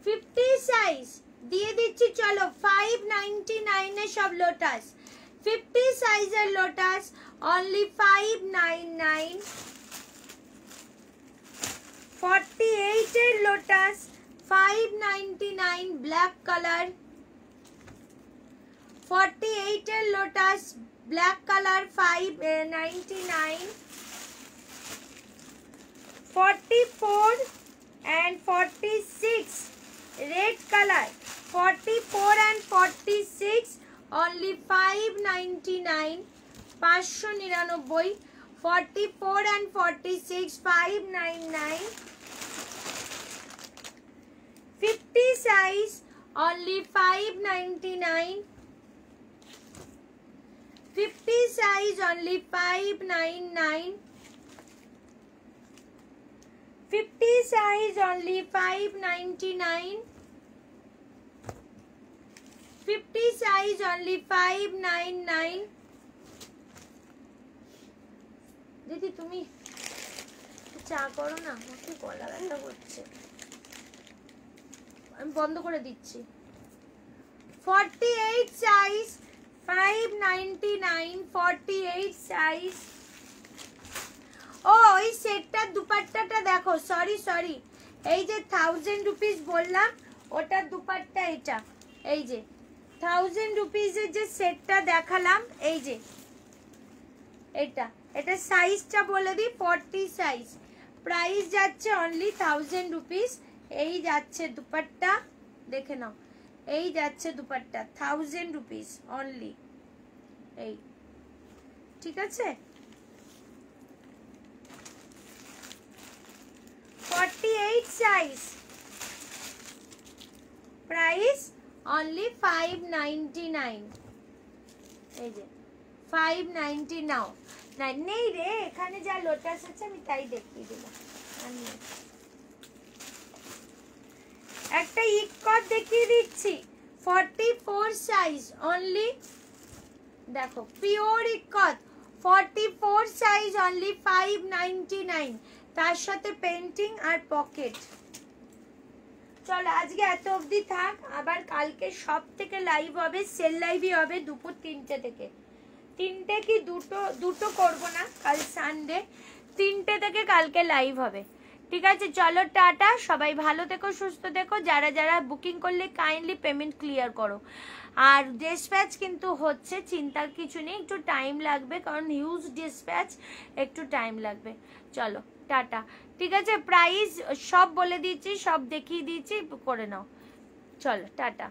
50 সাইজ দিয়ে দিচ্ছি। চলো 599 এ সব লোটাস, 50 সাইজের লোটাস অনলি 599। 48 এর লোটাস 599 ব্ল্যাক কালার। 48 এর lotus black colour 599। 44 and 46 red color, 44 and 46 only 599, 599। 44 and 46 599। 50 size only 599। 50 size only 599। 50 size only 599। 50 size only 599। দিদি তুমি চা করো না, আমাকে গলা ব্যথা করছে, আমি বন্ধ করে দিচ্ছি। 48 সাইজ 599। 48 সাইজ। ও ওই সেটটার দুপাট্টাটা দেখো, সরি এই যে 1000 রুপিস বললাম ওটার দুপাট্টা এটা। এই যে 1000 রুপিসের যে সেটটা দেখালাম, এই যে এটা সাইজটা বলে দিই 40 সাইজ। প্রাইস যাচ্ছে অনলি 1000 রুপিস। এই যাচ্ছে দুপাট্টা, দেখে নাও, এই যাচ্ছে দুপাট্টা 1000 রুপিস অনলি। এই ঠিক আছে। 48 সাইজ, প্রাইস অনলি 599। এই যে 590 নাও। না নেই রে, এখানে যা লোটাস আছে আমি তাই দেখিয়ে দিলাম। একটা ইকট দেখিয়ে দিচ্ছি 44 সাইজ অনলি, দেখো পিওর ইকট 44 সাইজ অনলি 599, তার সাথে পেন্টিং আর পকেট। চলো আজকে এত অবধি থাক, আবার কালকে সব থেকে লাইভ হবে, সেল লাইভই হবে দুপুর 3টে থেকে। 3টে কি দুটো করবো না, কাল সানডে 3টে থেকে কালকে লাইভ হবে, ঠিক আছে। চলো টাটা, সবাই ভালো থেকো, সুস্থ থেকো। যারা যারা বুকিং করলে কাইন্ডলি পেমেন্ট ক্লিয়ার করো। আর ডিসপ্যাচ কিন্তু হচ্ছে, চিন্তার কিছু নেই, একটু টাইম লাগবে, কারণ হিউজ ডিসপ্যাচ, একটু টাইম লাগবে। চলো টাটা, ঠিক আছে। প্রাইস সব বলে দিচ্ছি, সব দেখিয়ে দিচ্ছি, করে নাও। চলো টাটা।